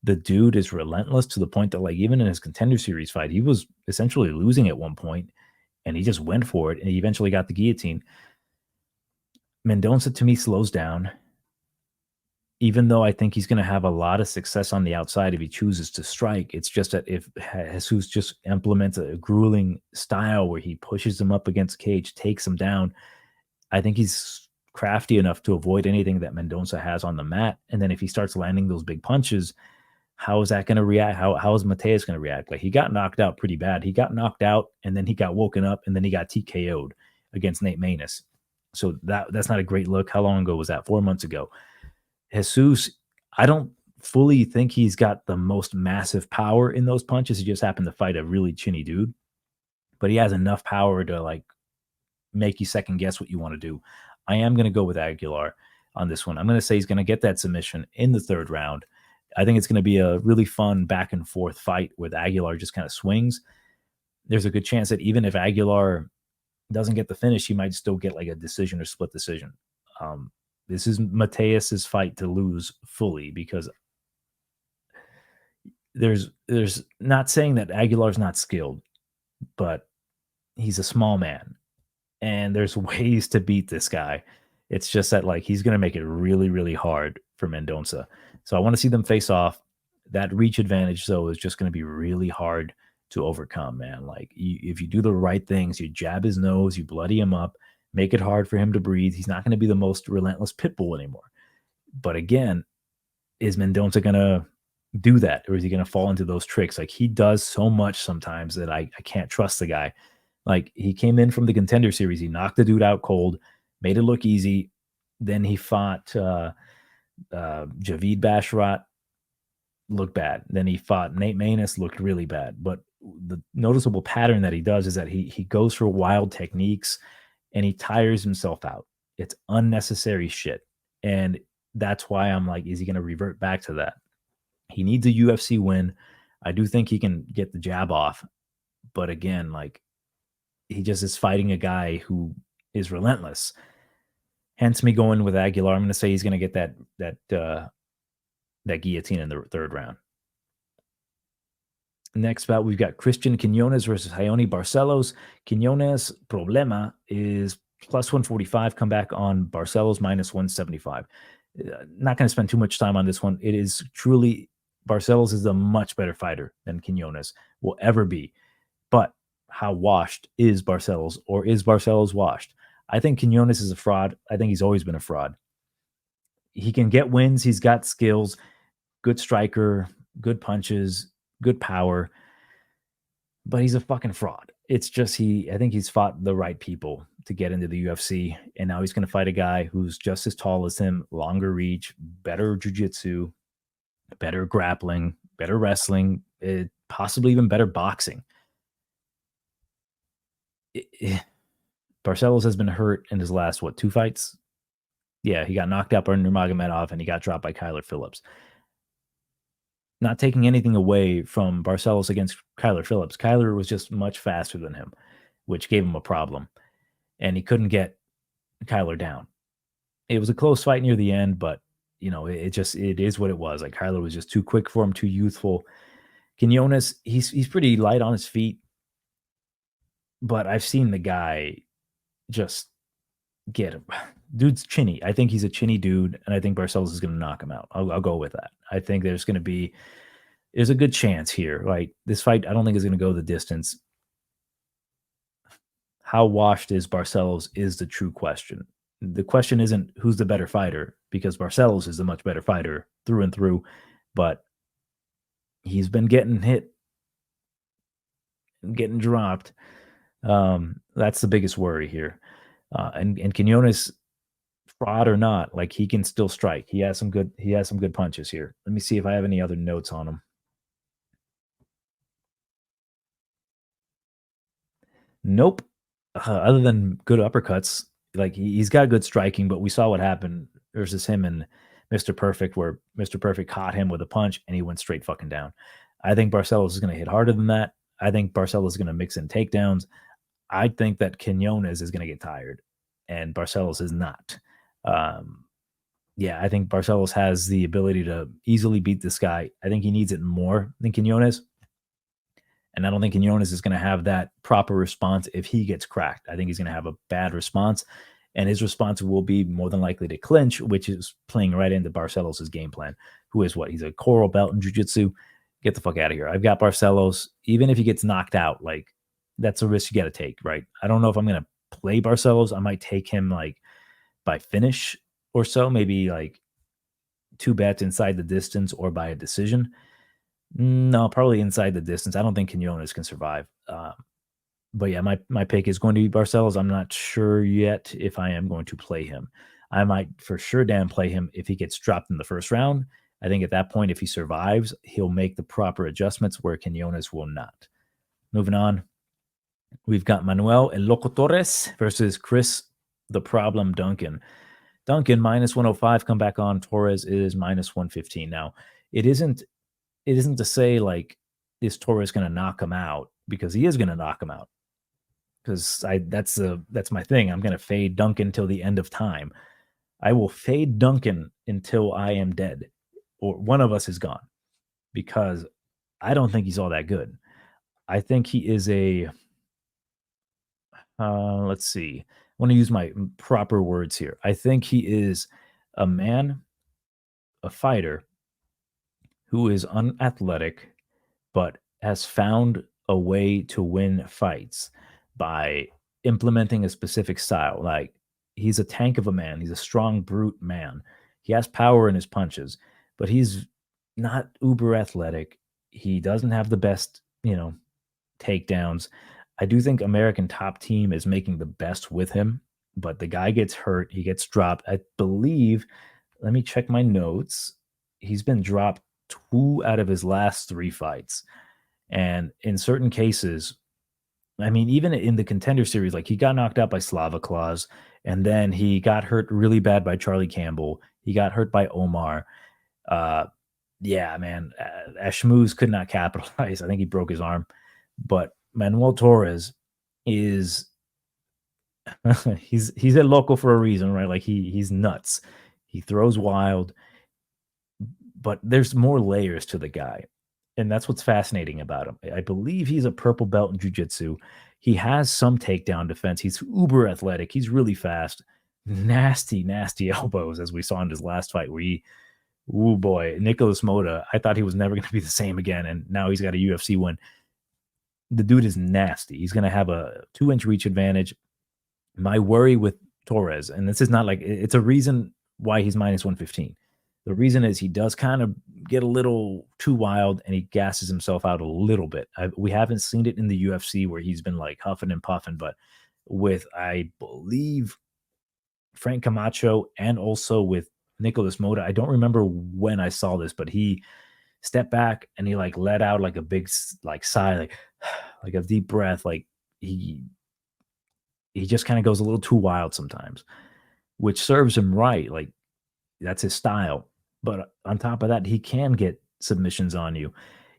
the dude is relentless to the point that like even in his Contender Series fight, he was essentially losing at one point and he just went for it and he eventually got the guillotine. Mendonca to me slows down, even though I think he's going to have a lot of success on the outside if he chooses to strike. It's just that if Jesus just implements a grueling style where he pushes him up against cage, takes him down, I think he's crafty enough to avoid anything that Mendonca has on the mat. And then if he starts landing those big punches, how is that going to react? How is Mateus going to react? Like he got knocked out pretty bad. He got knocked out and then he got woken up and then he got TKO'd against Nate Maness. So that's not a great look. How long ago was that? 4 months ago. Jesus, I don't fully think he's got the most massive power in those punches. He just happened to fight a really chinny dude, but he has enough power to like make you second guess what you want to do. I am going to go with Aguilar on this one. I'm going to say he's going to get that submission in the third round. I think it's going to be a really fun back and forth fight with Aguilar just kind of swings. There's a good chance that even if Aguilar doesn't get the finish, he might still get like a decision or split decision. This is Mateus's fight to lose fully because there's not saying that Aguilar's not skilled, but he's a small man and there's ways to beat this guy. It's just that like he's going to make it really, really hard for Mendonca. So I want to see them face off. That reach advantage, though, is just going to be really hard to overcome, man. Like if you do the right things, you jab his nose, you bloody him up, make it hard for him to breathe. He's not going to be the most relentless pit bull anymore. But again, is Mendonca going to do that, or is he going to fall into those tricks? Like he does so much sometimes that I can't trust the guy. Like he came in from the Contender Series, he knocked the dude out cold, made it look easy. Then he fought Javid Basharat, looked bad. Then he fought Nate Maness, looked really bad. But the noticeable pattern that he does is that he goes for wild techniques and he tires himself out. It's unnecessary shit. And that's why I'm like, is he going to revert back to that? He needs a UFC win. I do think he can get the jab off. But again, like he just is fighting a guy who is relentless. Hence me going with Aguilar. I'm going to say he's going to get that guillotine in the third round. Next bout, we've got Christian Quinonez versus Raoni Barcelos. Quinonez problema is plus 145, come back on Barcelos minus 175. Not going to spend too much time on this one. It is truly, Barcelos is a much better fighter than Quinonez will ever be. But how washed is Barcelos, or is Barcelos washed? I think Quinonez is a fraud. I think he's always been a fraud. He can get wins. He's got skills, good striker, good punches, good power, but he's a fucking fraud. It's just I think he's fought the right people to get into the UFC, and now he's going to fight a guy who's just as tall as him, longer reach, better jiu-jitsu, better grappling, better wrestling, possibly even better boxing. Barcelos has been hurt in his last, 2 fights? Yeah, he got knocked out by Nurmagomedov, and he got dropped by Kyler Phillips. Not taking anything away from Barcelos against Kyler Phillips. Kyler was just much faster than him, which gave him a problem. And he couldn't get Kyler down. It was a close fight near the end, but it is what it was. Like Kyler was just too quick for him, too youthful. Quinonez, he's pretty light on his feet, but I've seen the guy just get him. Dude's chinny. I think he's a chinny dude, and I think Barcelos is going to knock him out. I'll go with that. I think there's a good chance here. Like this fight, I don't think is going to go the distance. How washed is Barcelos is the true question. The question isn't who's the better fighter, because Barcelos is the much better fighter through and through, but he's been getting hit, getting dropped. That's the biggest worry here. And Quinonez, fraud or not, like he can still strike. He has some good punches here. Let me see if I have any other notes on him. Nope. Other than good uppercuts, like he's got good striking, but we saw what happened versus him and Mr. Perfect, where Mr. Perfect caught him with a punch and he went straight fucking down. I think Barcelos is going to hit harder than that. I think Barcelos is going to mix in takedowns. I think that Quinonez is going to get tired, and Barcelos is not. I think Barcelos has the ability to easily beat this guy. I think he needs it more than Quinonez. And I don't think Quinonez is going to have that proper response if he gets cracked. I think he's going to have a bad response, and his response will be more than likely to clinch, which is playing right into Barcelos' game plan, who is what? He's a coral belt in jiu-jitsu. Get the fuck out of here. I've got Barcelos. Even if he gets knocked out, like that's a risk you got to take, right? I don't know if I'm going to play Barcelos. I might take him like by finish or so, maybe like 2 bets inside the distance or by a decision. No, probably inside the distance. I don't think Quinonez can survive. But yeah, my pick is going to be Barcelos. I'm not sure yet if I am going to play him. I might for sure damn play him if he gets dropped in the first round. I think at that point, if he survives, he'll make the proper adjustments where Quinonez will not. Moving on, we've got Manuel El Loco Torres versus Chris the Problem Duncan. Duncan minus 105, come back on. Torres is minus 115. Now, it isn't to say like is Torres going to knock him out, because he is going to knock him out. Because that's my thing. I'm going to fade Duncan till the end of time. I will fade Duncan until I am dead, or one of us is gone, because I don't think he's all that good. I think he is a. Let's see. I want to use my proper words here. I think he is a man, a fighter who is unathletic, but has found a way to win fights by implementing a specific style. Like, he's a tank of a man. He's a strong brute man. He has power in his punches, but he's not uber athletic. He doesn't have the best, takedowns. I do think American Top Team is making the best with him, but the guy gets hurt. He gets dropped. I believe, let me check my notes. He's been dropped 2 out of his last 3 fights. And in certain cases, I mean, even in the Contender Series, like, he got knocked out by Slava Claus, and then he got hurt really bad by Charlie Campbell. He got hurt by Omar. Uh, yeah, man, Ashmuz could not capitalize. I think he broke his arm. But Manuel Torres is he's a local for a reason, right? Like, he's nuts. He throws wild, but there's more layers to the guy. And that's what's fascinating about him. I believe he's a purple belt in jiu-jitsu. He has some takedown defense. He's uber athletic. He's really fast. Nasty, nasty elbows, as we saw in his last fight, where oh boy, Nicholas Mota, I thought he was never going to be the same again, and now he's got a UFC win. The dude is nasty. He's going to have a 2-inch reach advantage. My worry with Torres, and this is not like, it's a reason why he's minus 115. The reason is he does kind of get a little too wild and he gasses himself out a little bit. We haven't seen it in the UFC where he's been like huffing and puffing, but with, I believe, Frank Camacho and also with Nicholas Mota, I don't remember when I saw this, but he stepped back and he like let out like a big like sigh, like a deep breath. Like, he just kind of goes a little too wild sometimes, which serves him right. Like, that's his style. But on top of that, he can get submissions on you.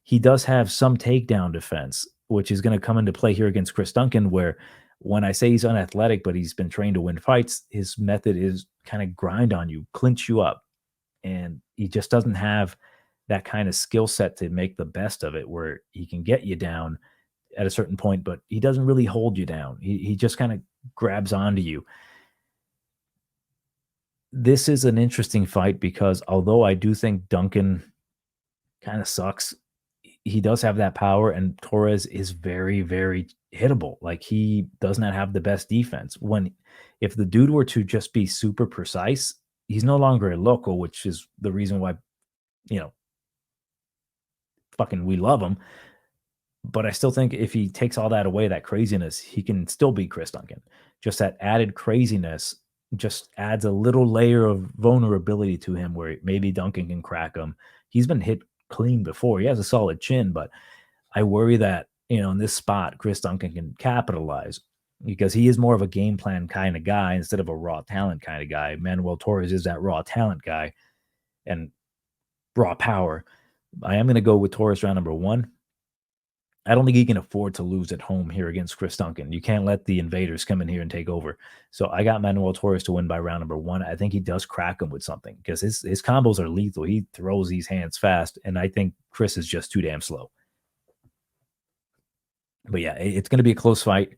He does have some takedown defense, which is going to come into play here against Chris Duncan, where when I say he's unathletic, but he's been trained to win fights, his method is kind of grind on you, clinch you up. And he just doesn't have that kind of skill set to make the best of it, where he can get you down at a certain point, but he doesn't really hold you down. He just kind of grabs onto you. This is an interesting fight because although I do think Duncan kind of sucks, he does have that power, and Torres is very, very hittable. Like, he does not have the best defense. If the dude were to just be super precise, he's no longer a local, which is the reason why, fucking we love him. But I still think if he takes all that away, that craziness, he can still beat Chris Duncan. Just that added craziness just adds a little layer of vulnerability to him where maybe Duncan can crack him. He's been hit clean before. He has a solid chin, but I worry that, in this spot, Chris Duncan can capitalize because he is more of a game plan kind of guy instead of a raw talent kind of guy. Manuel Torres is that raw talent guy and raw power. I am going to go with Torres round number 1. I don't think he can afford to lose at home here against Chris Duncan. You can't let the invaders come in here and take over. So I got Manuel Torres to win by round number 1. I think he does crack him with something because his combos are lethal. He throws these hands fast, and I think Chris is just too damn slow. But yeah, it's going to be a close fight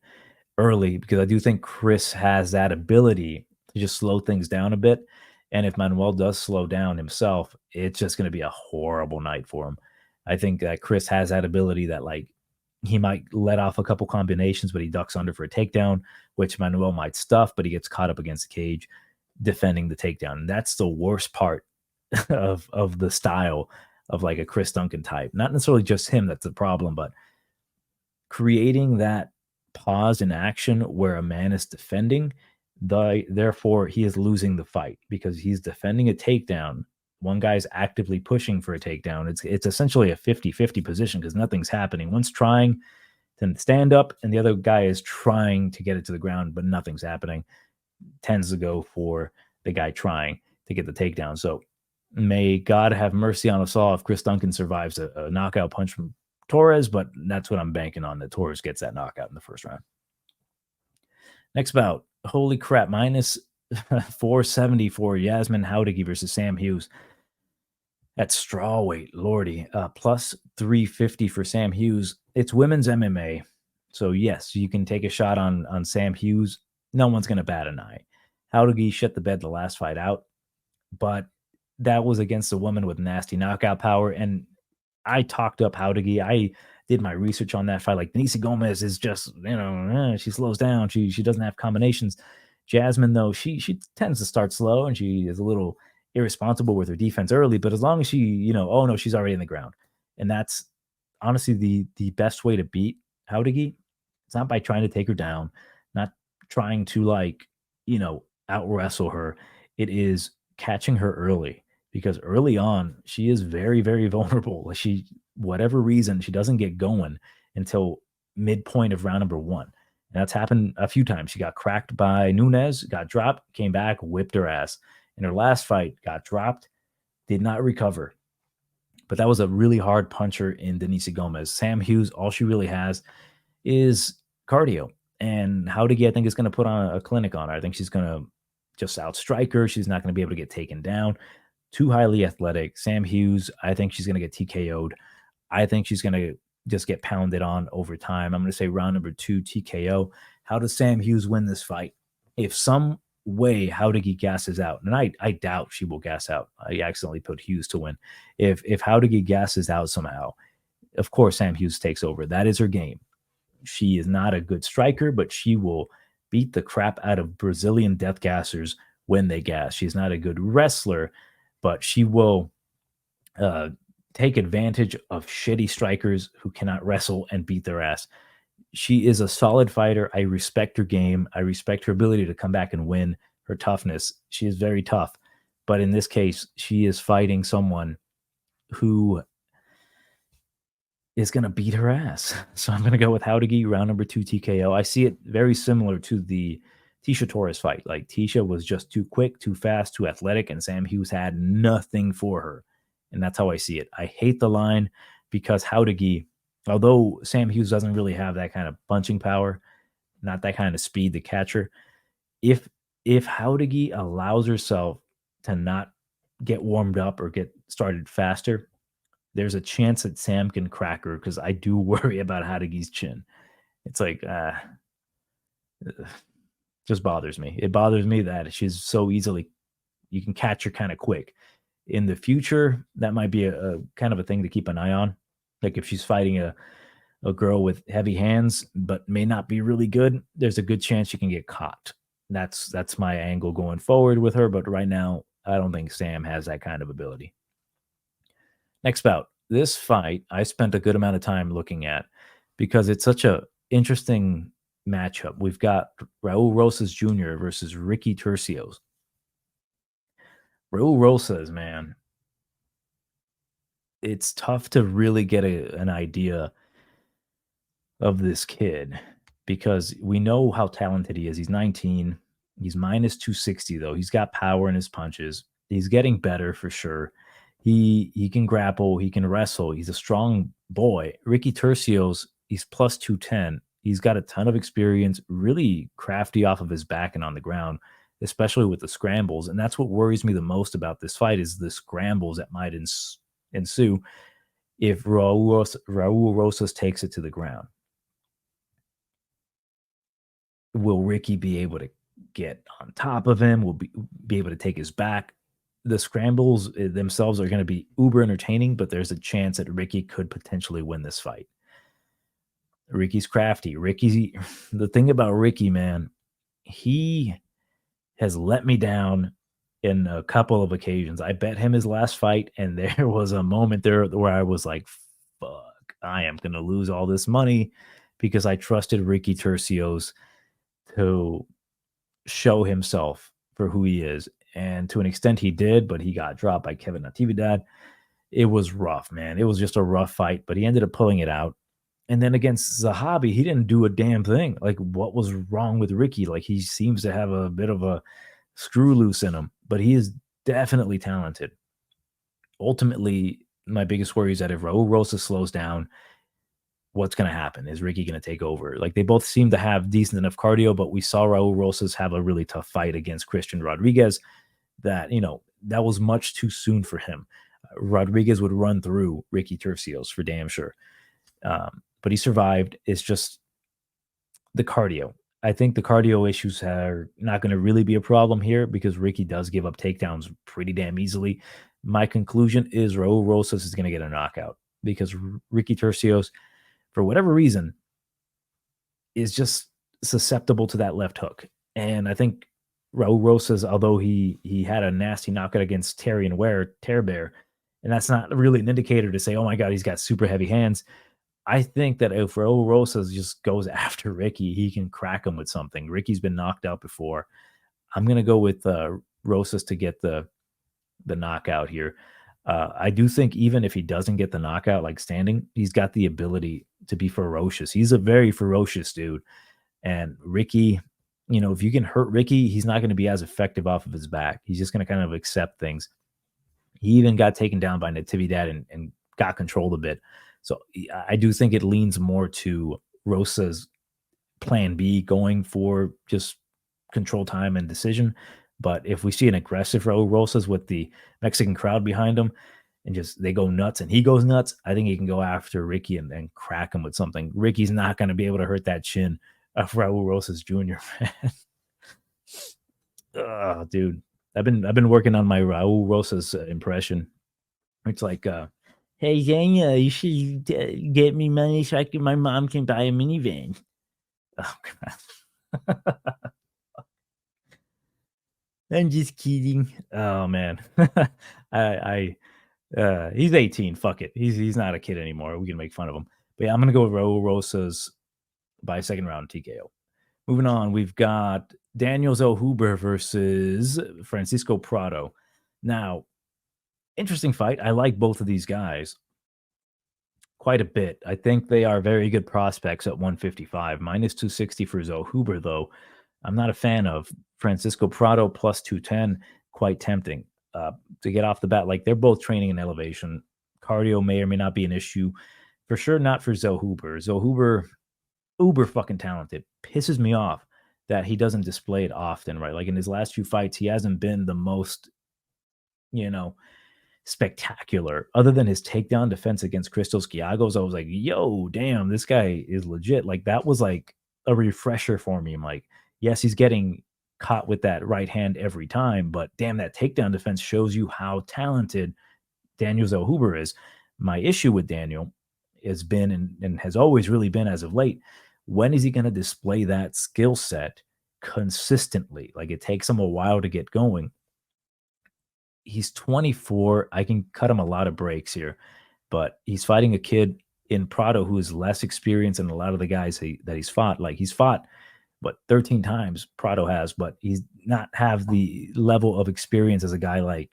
early because I do think Chris has that ability to just slow things down a bit. And if Manuel does slow down himself, it's just going to be a horrible night for him. I think that Chris has that ability that, like, he might let off a couple combinations, but he ducks under for a takedown, which Manuel might stuff, but he gets caught up against the cage defending the takedown. And that's the worst part of the style of like a Chris Duncan type. Not necessarily just him that's the problem, but creating that pause in action where a man is defending, therefore he is losing the fight because he's defending a takedown. One guy's actively pushing for a takedown. It's essentially a 50-50 position because nothing's happening. One's trying to stand up and the other guy is trying to get it to the ground, but nothing's happening. Tends to go for the guy trying to get the takedown. So may God have mercy on us all if Chris Duncan survives a knockout punch from Torres, but that's what I'm banking on, that Torres gets that knockout in the first round. Next bout, holy crap, minus 470 for Yasmin Jauregui versus Sam Hughes. At strawweight, lordy, plus 350 for Sam Hughes. It's women's MMA, so yes, you can take a shot on Sam Hughes. No one's going to bat an eye. Jauregui shut the bed the last fight out, but that was against a woman with nasty knockout power, and I talked up Jauregui. I did my research on that fight. Like Denise Gomez is just, she slows down. She doesn't have combinations. Jasmine, though, she tends to start slow and she is a little irresponsible with her defense early. But as long as she, oh no, she's already in the ground. And that's honestly the best way to beat Jauregui. It's not by trying to take her down, not trying to like, out wrestle her. It is catching her early because early on she is very, very vulnerable. Like whatever reason, she doesn't get going until midpoint of round number one. And that's happened a few times. She got cracked by Nunes, got dropped, came back, whipped her ass. In her last fight, got dropped, did not recover. But that was a really hard puncher in Denise Gomez. Sam Hughes, all she really has is cardio. And Jauregui, I think, is going to put on a clinic on her. I think she's going to just outstrike her. She's not going to be able to get taken down. Too highly athletic. Sam Hughes, I think she's going to get TKO'd. I think she's going to just get pounded on over time. I'm going to say round number 2, TKO. How does Sam Hughes win this fight? If some way Jauregui gasses out, and I doubt she will gas out. I accidentally put Hughes to win. If Jauregui gasses out somehow, of course Sam Hughes takes over. That is her game. She is not a good striker, but she will beat the crap out of Brazilian death gassers when they gas. She's not a good wrestler, but she will take advantage of shitty strikers who cannot wrestle and beat their ass. She is a solid fighter. I respect her game. I respect her ability to come back and win, her toughness. She is very tough. But in this case, she is fighting someone who is going to beat her ass. So I'm going to go with Jauregui, round number 2, TKO. I see it very similar to the Tecia Torres fight. Like Tecia was just too quick, too fast, too athletic, and Sam Hughes had nothing for her. And that's how I see it. I hate the line because Jauregui, although Sam Hughes doesn't really have that kind of punching power, not that kind of speed to catch her, if Jauregui allows herself to not get warmed up or get started faster, there's a chance that Sam can crack her because I do worry about Jauregui's chin. It's like, just bothers me. It bothers me that she's so easily, you can catch her kind of quick. In the future, that might be a kind of a thing to keep an eye on. Like if she's fighting a girl with heavy hands, but may not be really good, there's a good chance she can get caught. That's my angle going forward with her. But right now, I don't think Sam has that kind of ability. Next bout. This fight, I spent a good amount of time looking at because it's such a interesting matchup. We've got Raul Rosas Jr. versus Ricky Turcios. Raul Rosas, man, it's tough to really get an idea of this kid because we know how talented he is. He's 19. He's minus 260, though. He's got power in his punches. He's getting better for sure. He can grapple. He can wrestle. He's a strong boy. Ricky Turcios, he's plus 210. He's got a ton of experience, really crafty off of his back and on the ground, especially with the scrambles. And that's what worries me the most about this fight is the scrambles that might ensue if Raul Rosas takes it to the ground. Will Ricky be able to get on top of him? Will be able to take his back? The scrambles themselves are going to be uber entertaining, but there's a chance that Ricky could potentially win this fight. Ricky's crafty. The thing about Ricky, man, he has let me down in a couple of occasions. I bet him his last fight, and there was a moment there where I was like, fuck, I am going to lose all this money because I trusted Ricky Turcios to show himself for who he is. And to an extent he did, but he got dropped by Kevin Natividad. It was rough, man. It was just a rough fight, but he ended up pulling it out. And then against Zahabi, he didn't do a damn thing. Like, what was wrong with Ricky? Like, he seems to have a bit of a screw loose in him, but he is definitely talented. Ultimately, my biggest worry is that if Raul Rosas slows down, what's going to happen? Is Ricky going to take over? Like, they both seem to have decent enough cardio, but we saw Raul Rosas have a really tough fight against Christian Rodriguez that, that was much too soon for him. Rodriguez would run through Ricky Turcios for damn sure. But he survived. It's just the cardio. I think the cardio issues are not going to really be a problem here because Ricky does give up takedowns pretty damn easily. My conclusion is Raul Rosas is going to get a knockout because Ricky Turcios for whatever reason, is just susceptible to that left hook. And I think Raul Rosas, although he had a nasty knockout against Terry and Ware, Tear Bear, and that's not really an indicator to say, oh my God, he's got super heavy hands. I think that if Raul Rosas just goes after Ricky, he can crack him with something. Ricky's been knocked out before. I'm gonna go with Rosas to get the knockout here. I do think even if he doesn't get the knockout, like standing, he's got the ability to be ferocious. He's a very ferocious dude. And Ricky, if you can hurt Ricky, he's not going to be as effective off of his back. He's just going to kind of accept things. He even got taken down by Natividad and got controlled a bit. So I do think it leans more to Rosa's plan B, going for just control time and decision. But if we see an aggressive Raul Rosas with the Mexican crowd behind him and just they go nuts and he goes nuts, I think he can go after Ricky and crack him with something. Ricky's not going to be able to hurt that chin of Raul Rosas Jr. Oh, dude, I've been working on my Raul Rosas impression. It's like, hey, Zanya, you should get me money so my mom can buy a minivan. Oh, God. I'm just kidding. Oh man, he's 18. Fuck it. He's not a kid anymore. We can make fun of him. But yeah, I'm gonna go with Raul Rosas by second round TKO. Moving on, we've got Daniel Zellhuber versus Francisco Prado. Now, interesting fight. I like both of these guys quite a bit. I think they are very good prospects at 155. Minus 260 for Zellhuber, though. I'm not a fan of. Francisco Prado plus 210, quite tempting. To get off the bat, like they're both training in elevation. Cardio may or may not be an issue. For sure, not for Zellhuber. Zellhuber, uber fucking talented. Pisses me off that he doesn't display it often, right? Like in his last few fights, he hasn't been the most, spectacular. Other than his takedown defense against Christos Giagos, I was like, yo, damn, this guy is legit. Like that was like a refresher for me. I'm like, yes, he's getting caught with that right hand every time, but damn, that takedown defense shows you how talented Daniel Zellhuber is. My issue with Daniel has been and has always really been as of late, when is he going to display that skill set consistently? Like it takes him a while to get going. He's 24. I can cut him a lot of breaks here, but he's fighting a kid in Prado who is less experienced than a lot of the guys that he's fought. Like he's fought 13 times Prado has, but he's not have the level of experience as a guy like,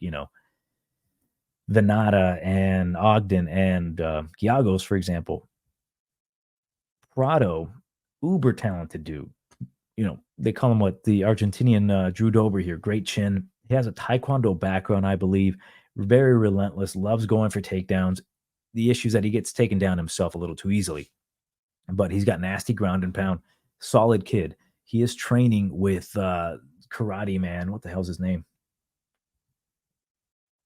Venata and Ogden and Giagos, for example. Prado, uber talented dude. They call him the Argentinian Drew Dober here. Great chin. He has a Taekwondo background, I believe. Very relentless, loves going for takedowns. The issue is that he gets taken down himself a little too easily, but he's got nasty ground and pound. Solid kid. He is training with Karate Man. What the hell's his name?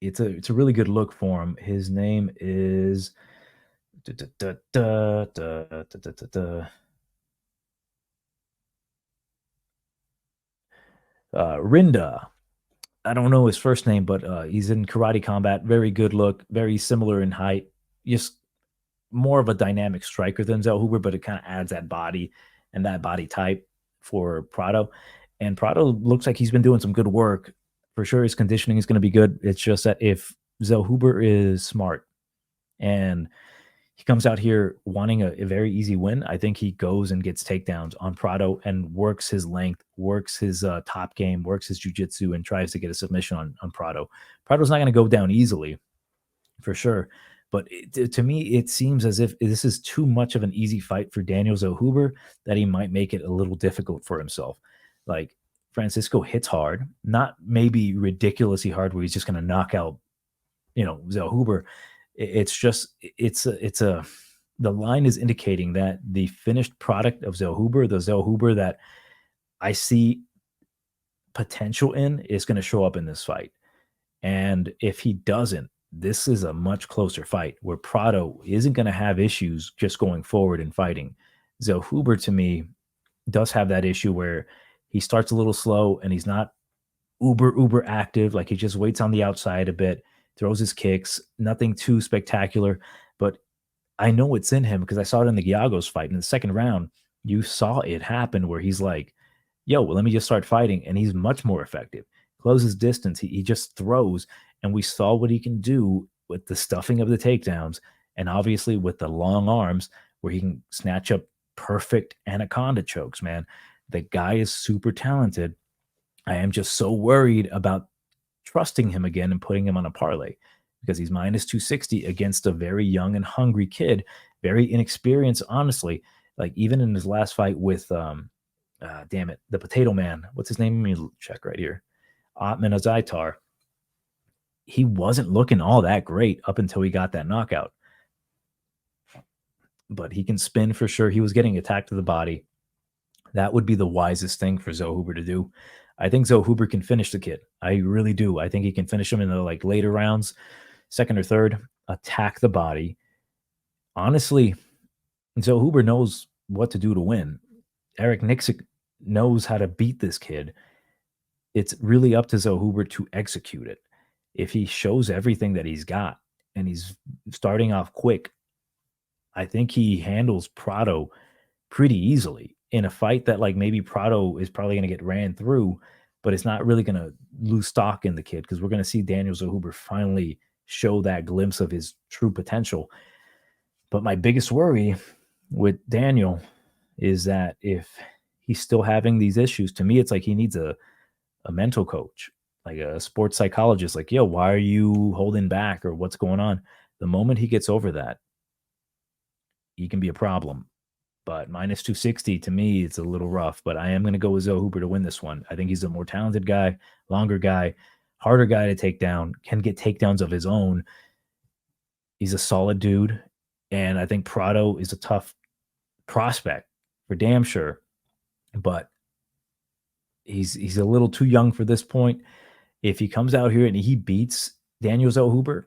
It's a really good look for him. His name is Rinda. I don't know his first name, but he's in Karate Combat. Very good look. Very similar in height. Just more of a dynamic striker than Zellhuber, but it kind of adds that body and that body type for Prado. And Prado looks like he's been doing some good work. For sure, his conditioning is going to be good. It's just that if Zellhuber is smart and he comes out here wanting a very easy win, I think he goes and gets takedowns on Prado and works his length, works his top game, works his jiu-jitsu, and tries to get a submission on Prado. Prado's not going to go down easily, for sure. But to me, it seems as if this is too much of an easy fight for Daniel Zellhuber, that he might make it a little difficult for himself. Like, Francisco hits hard, not maybe ridiculously hard where he's just going to knock out, Zellhuber. It's just, the line is indicating that the finished product of Zellhuber, the Zellhuber that I see potential in, is going to show up in this fight. And if he doesn't, this is a much closer fight where Prado isn't going to have issues just going forward and fighting. Zellhuber, to me, does have that issue where he starts a little slow and he's not uber active. Like he just waits on the outside a bit, throws his kicks, nothing too spectacular. But I know it's in him because I saw it in the Giagos fight in the second round. You saw it happen where he's like, "Yo, well, let me just start fighting," and he's much more effective. Closes distance. He just throws, and we saw what he can do with the stuffing of the takedowns, and obviously with the long arms where he can snatch up perfect anaconda chokes. Man, the guy is super talented. I am just so worried about trusting him again and putting him on a parlay because he's minus 260 against a very young and hungry kid, very inexperienced, honestly. Like even in his last fight with damn it, the potato man. What's his name? Let me check right here. Otman Azaitar. He wasn't looking all that great up until he got that knockout. But he can spin for sure. He was getting attacked to the body. That would be the wisest thing for Zellhuber to do. I think Zellhuber can finish the kid. I really do. I think he can finish him in the like later rounds, second or third, attack the body. Honestly, Zellhuber knows what to do to win. Eric Nixick knows how to beat this kid. It's really up to Zellhuber to execute it. If he shows everything that he's got and he's starting off quick, I think he handles Prado pretty easily in a fight that like maybe Prado is probably going to get ran through, but it's not really going to lose stock in the kid because we're going to see Daniel Zellhuber finally show that glimpse of his true potential. But my biggest worry with Daniel is that if he's still having these issues, to me, it's like he needs a mental coach, like a sports psychologist, like, yo, why are you holding back or what's going on? The moment he gets over that, he can be a problem. But minus 260 to me, it's a little rough. But I am going to go with Zellhuber to win this one. I think he's a more talented guy, longer guy, harder guy to take down, can get takedowns of his own. He's a solid dude. And I think Prado is a tough prospect for damn sure. But he's a little too young for this point. If he comes out here and he beats Daniel Zellhuber,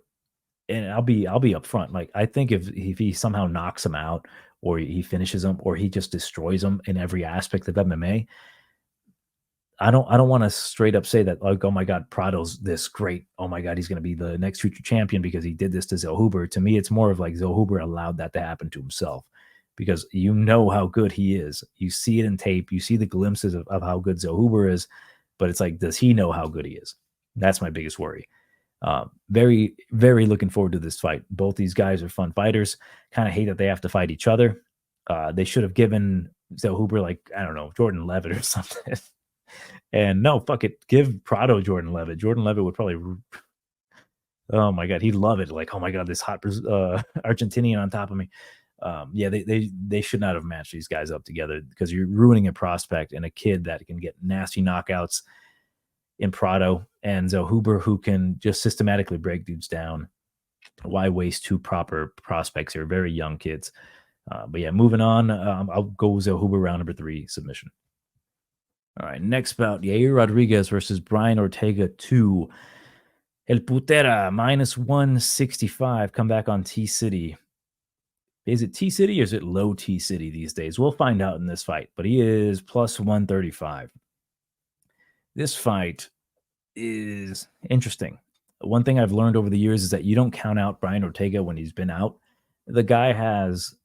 and I'll be upfront. Like I think if he somehow knocks him out, or he finishes him, or he just destroys him in every aspect of MMA, I don't want to straight up say that like, oh my God, Prado's this great. Oh my God, he's going to be the next future champion because he did this to Zellhuber. To me, it's more of like Zellhuber allowed that to happen to himself because you know how good he is. You see it in tape. You see the glimpses of how good Zellhuber is, but it's like, does he know how good he is? That's my biggest worry. Very, very looking forward to this fight. Both these guys are fun fighters. Kind of hate that they have to fight each other. They should have given Zellhuber like, I don't know, Jordan Levitt or something. And no, fuck it. Give Prado Jordan Levitt. Jordan Levitt would probably, oh my God, he'd love it. Like, oh my God, this hot Argentinian on top of me. Yeah, they should not have matched these guys up together because you're ruining a prospect and a kid that can get nasty knockouts in Prado and Zellhuber who can just systematically break dudes down. Why waste two proper prospects here? Very young kids. But yeah, moving on. I'll go with Zellhuber round number 3 submission. All right, next bout, Yair Rodriguez versus Brian Ortega 2. El Putera, minus 165. Come back on T-City. Is it T-City or is it low T-City these days? We'll find out in this fight, but he is plus 135. This fight is interesting. One thing I've learned over the years is that you don't count out Brian Ortega when he's been out. The guy has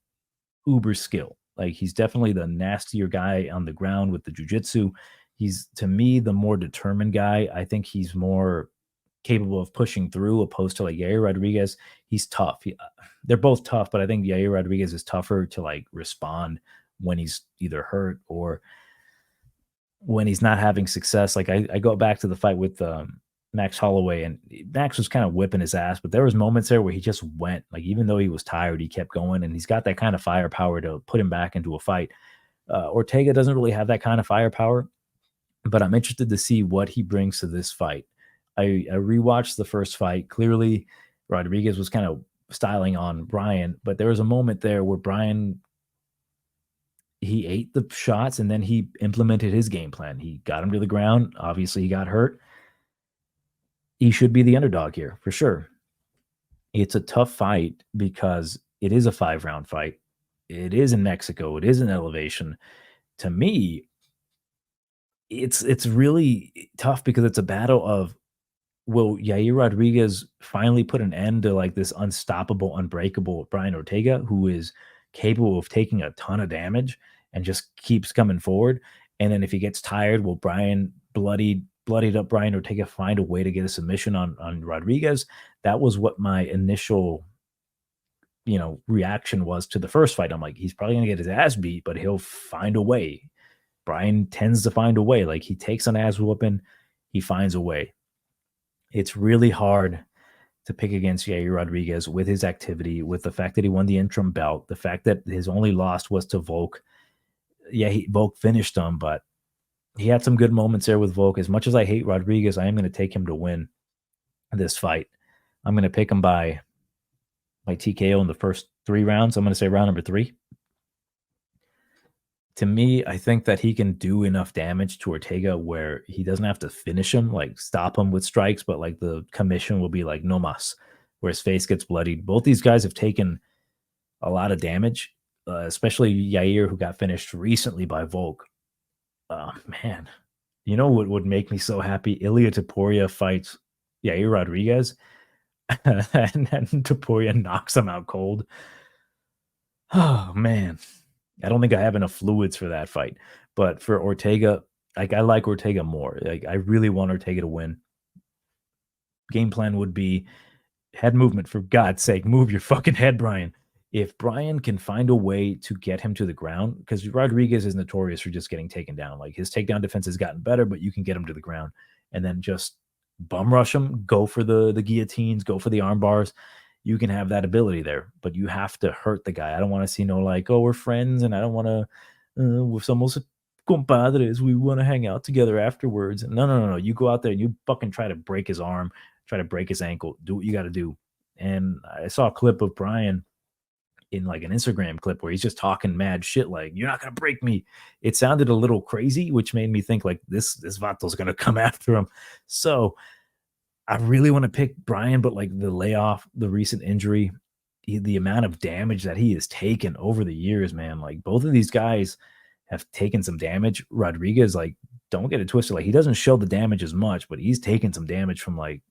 uber skill. Like he's definitely the nastier guy on the ground with the jiu-jitsu. He's, to me, the more determined guy. I think he's more capable of pushing through opposed to like Yair Rodriguez. He's tough. They're both tough, but I think Yair Rodriguez is tougher to like respond when he's either hurt or when he's not having success. Like I go back to the fight with Max Holloway, and Max was kind of whipping his ass, but there was moments there where he just went, like even though he was tired, he kept going, and he's got that kind of firepower to put him back into a fight. Ortega doesn't really have that kind of firepower, but I'm interested to see what he brings to this fight. I rewatched the first fight. Clearly, Rodriguez was kind of styling on Brian, but there was a moment there where Brian, he ate the shots and then he implemented his game plan. He got him to the ground. Obviously, he got hurt. He should be the underdog here for sure. It's a tough fight because it is a 5-round fight. It is in Mexico. It is an elevation. To me, it's really tough because it's a battle of will Yair Rodriguez finally put an end to like this unstoppable, unbreakable Brian Ortega, who is capable of taking a ton of damage and just keeps coming forward? And then if he gets tired, will Brian bloodied up Brian Ortega find a way to get a submission on Rodriguez? That was what my initial reaction was to the first fight. I'm like, he's probably gonna get his ass beat, but he'll find a way. Brian tends to find a way. Like he takes an ass whooping, he finds a way. It's really hard to pick against Yair Rodriguez with his activity, with the fact that he won the interim belt, the fact that his only loss was to Volk. Yeah, Volk finished him, but he had some good moments there with Volk. As much as I hate Rodriguez, I am going to take him to win this fight. I'm going to pick him by TKO in the first 3 rounds. I'm going to say round number 3. To me, I think that he can do enough damage to Ortega where he doesn't have to finish him, like stop him with strikes, but like the commission will be like no mas, where his face gets bloodied. Both these guys have taken a lot of damage, especially Yair, who got finished recently by Volk. Man, you know what would make me so happy? Ilia Topuria fights Yair Rodriguez, and then Topuria knocks him out cold. Oh man, I don't think I have enough fluids for that fight. But for Ortega, like I like Ortega more. Like I really want Ortega to win. Game plan would be head movement, for God's sake. Move your fucking head, Brian. If Brian can find a way to get him to the ground, because Rodriguez is notorious for just getting taken down. Like his takedown defense has gotten better, but you can get him to the ground and then just bum rush him, go for the guillotines, go for the arm bars. You can have that ability there, but you have to hurt the guy. I don't want to see no like, oh, we're friends, and I don't want to, we're somos compadres. We want to hang out together afterwards. No. You go out there and you fucking try to break his arm, try to break his ankle. Do what you got to do. And I saw a clip of Brian in like an Instagram clip where he's just talking mad shit, like, you're not gonna break me. It sounded a little crazy, which made me think like this Vato's gonna come after him. So I really want to pick Brian, but like the layoff, the recent injury, the amount of damage that he has taken over the years, man. Like both of these guys have taken some damage. Rodriguez, like, don't get it twisted. Like he doesn't show the damage as much, but he's taken some damage from like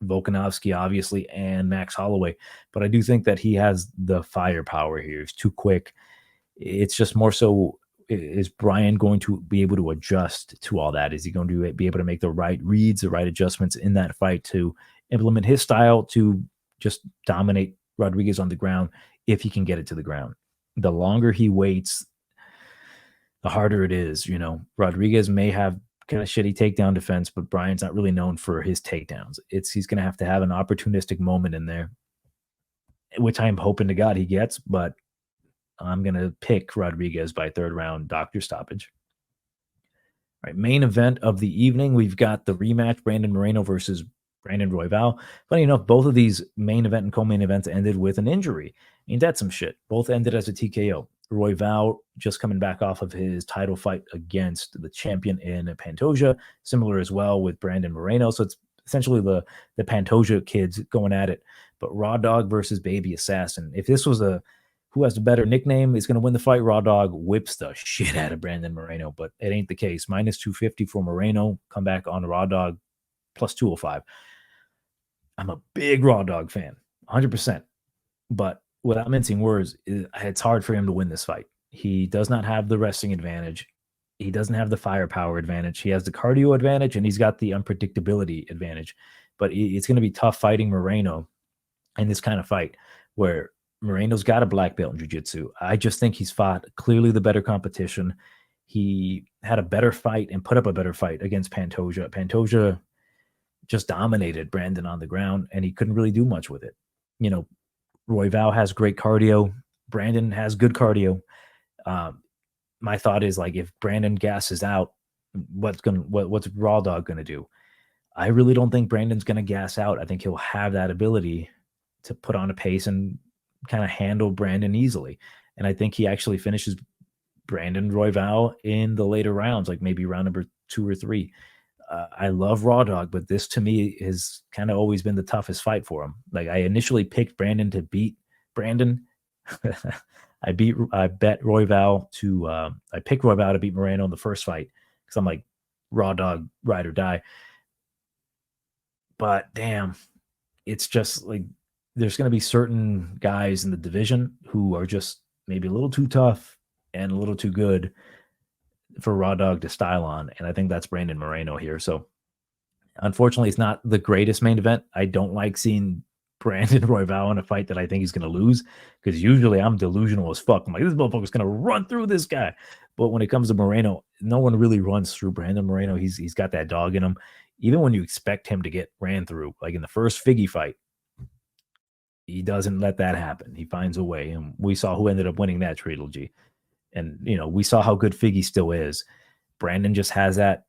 Volkanovski, obviously, and Max Holloway. But I do think that he has the firepower here. He's too quick. It's just more so, is Brian going to be able to adjust to all that? Is he going to be able to make the right reads, the right adjustments in that fight to implement his style to just dominate Rodriguez on the ground if he can get it to the ground? The longer he waits, the harder it is. Rodriguez may have kind of shitty takedown defense, but Brian's not really known for his takedowns. He's going to have an opportunistic moment in there, which I'm hoping to God he gets, but I'm going to pick Rodriguez by 3rd round doctor stoppage. All right, main event of the evening, we've got the rematch, Brandon Moreno versus Brandon Royval. Funny enough, both of these main event and co-main events ended with an injury. Ain't that some shit? Both ended as a TKO. Royval just coming back off of his title fight against the champion in Pantoja, similar as well with Brandon Moreno. So it's essentially the Pantoja kids going at it. But Raw Dog versus Baby Assassin. If this was who has the better nickname is going to win the fight, Raw Dog whips the shit out of Brandon Moreno, but it ain't the case. Minus 250 for Moreno. Come back on Raw Dog, plus 205. I'm a big Raw Dog fan, 100%. But without mincing words, it's hard for him to win this fight. He does not have the wrestling advantage. He doesn't have the firepower advantage. He has the cardio advantage, and he's got the unpredictability advantage. But it's going to be tough fighting Moreno in this kind of fight where Moreno's got a black belt in jiu-jitsu. I just think he's fought clearly the better competition. He had a better fight and put up a better fight against Pantoja. Pantoja just dominated Brandon on the ground, and he couldn't really do much with it. Royval has great cardio. Brandon has good cardio. My thought is like, if Brandon gasses out, what's Raw Dog gonna do? I really don't think Brandon's gonna gas out. I think he'll have that ability to put on a pace and kind of handle Brandon easily. And I think he actually finishes Brandon Royval in the later rounds, like maybe round number 2 or 3. I love Raw Dog, but this to me has kind of always been the toughest fight for him. Like I initially picked Brandon to beat Brandon. I bet Royval to, I picked Royval to beat Moreno in the first fight because I'm like, Raw Dog, ride or die. but damn, it's just like there's going to be certain guys in the division who are just maybe a little too tough and a little too good for Raw Dog to style on. And I think that's Brandon Moreno here. So unfortunately, it's not the greatest main event. I don't like seeing Brandon Royval in a fight that I think he's going to lose because usually I'm delusional as fuck. I'm like, this motherfucker's going to run through this guy. But when it comes to Moreno, no one really runs through Brandon Moreno. He's got that dog in him. Even when you expect him to get ran through, like in the first Figgy fight, he doesn't let that happen. He finds a way. And we saw who ended up winning that trilogy. And, we saw how good Figgy still is. Brandon just has that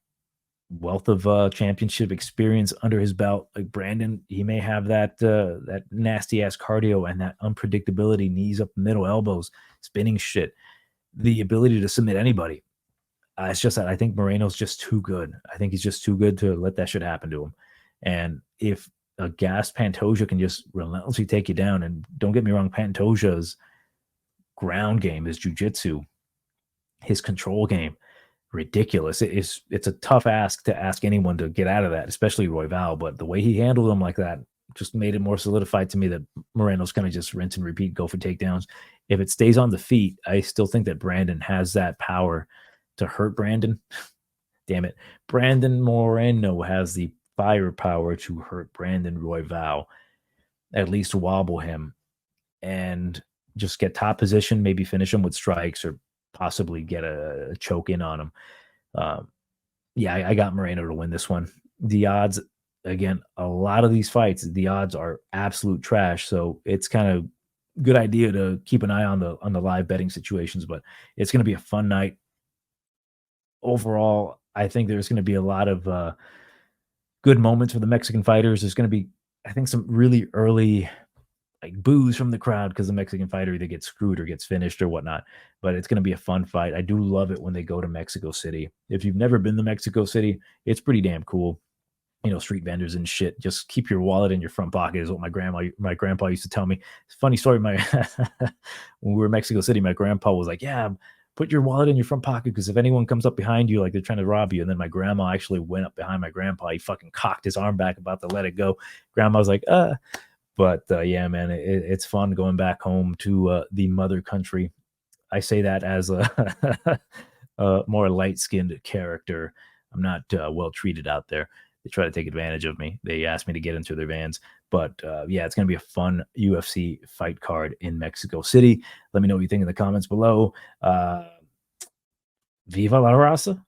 wealth of championship experience under his belt. Like Brandon, he may have that nasty ass cardio and that unpredictability, knees up the middle, elbows, spinning shit, the ability to submit anybody. It's just that I think Moreno's just too good. I think he's just too good to let that shit happen to him. And if a gas Pantoja can just relentlessly take you down, and don't get me wrong, Pantoja's ground game, his jujitsu, his control game, ridiculous. It's a tough ask to ask anyone to get out of that, especially Royval. But the way he handled him like that just made it more solidified to me that Moreno's kind of just rinse and repeat, go for takedowns. If it stays on the feet, I still think that Brandon has that power to hurt Brandon. Damn it. Brandon Moreno has the firepower to hurt Brandon Royval, at least wobble him and just get top position, maybe finish him with strikes or possibly get a choke in on him. Yeah, I got Moreno to win this one. The odds, again, a lot of these fights, the odds are absolute trash. So it's kind of good idea to keep an eye on the live betting situations. But it's going to be a fun night. Overall, I think there's going to be a lot of good moments for the Mexican fighters. There's going to be, I think, some really early like boos from the crowd because the Mexican fighter either gets screwed or gets finished or whatnot. But it's going to be a fun fight. I do love it when they go to Mexico City. If you've never been to Mexico City, it's pretty damn cool. Street vendors and shit. Just keep your wallet in your front pocket is what my grandpa used to tell me. It's a funny story. When we were in Mexico City, my grandpa was like, "Yeah, put your wallet in your front pocket because if anyone comes up behind you, like they're trying to rob you." And then my grandma actually went up behind my grandpa. He fucking cocked his arm back, about to let it go. Grandma was like, But yeah, man, it's fun going back home to the mother country. I say that as a more light-skinned character. I'm not well treated out there. They try to take advantage of me. They asked me to get into their vans. But yeah, it's going to be a fun UFC fight card in Mexico City. Let me know what you think in the comments below. Viva la raza.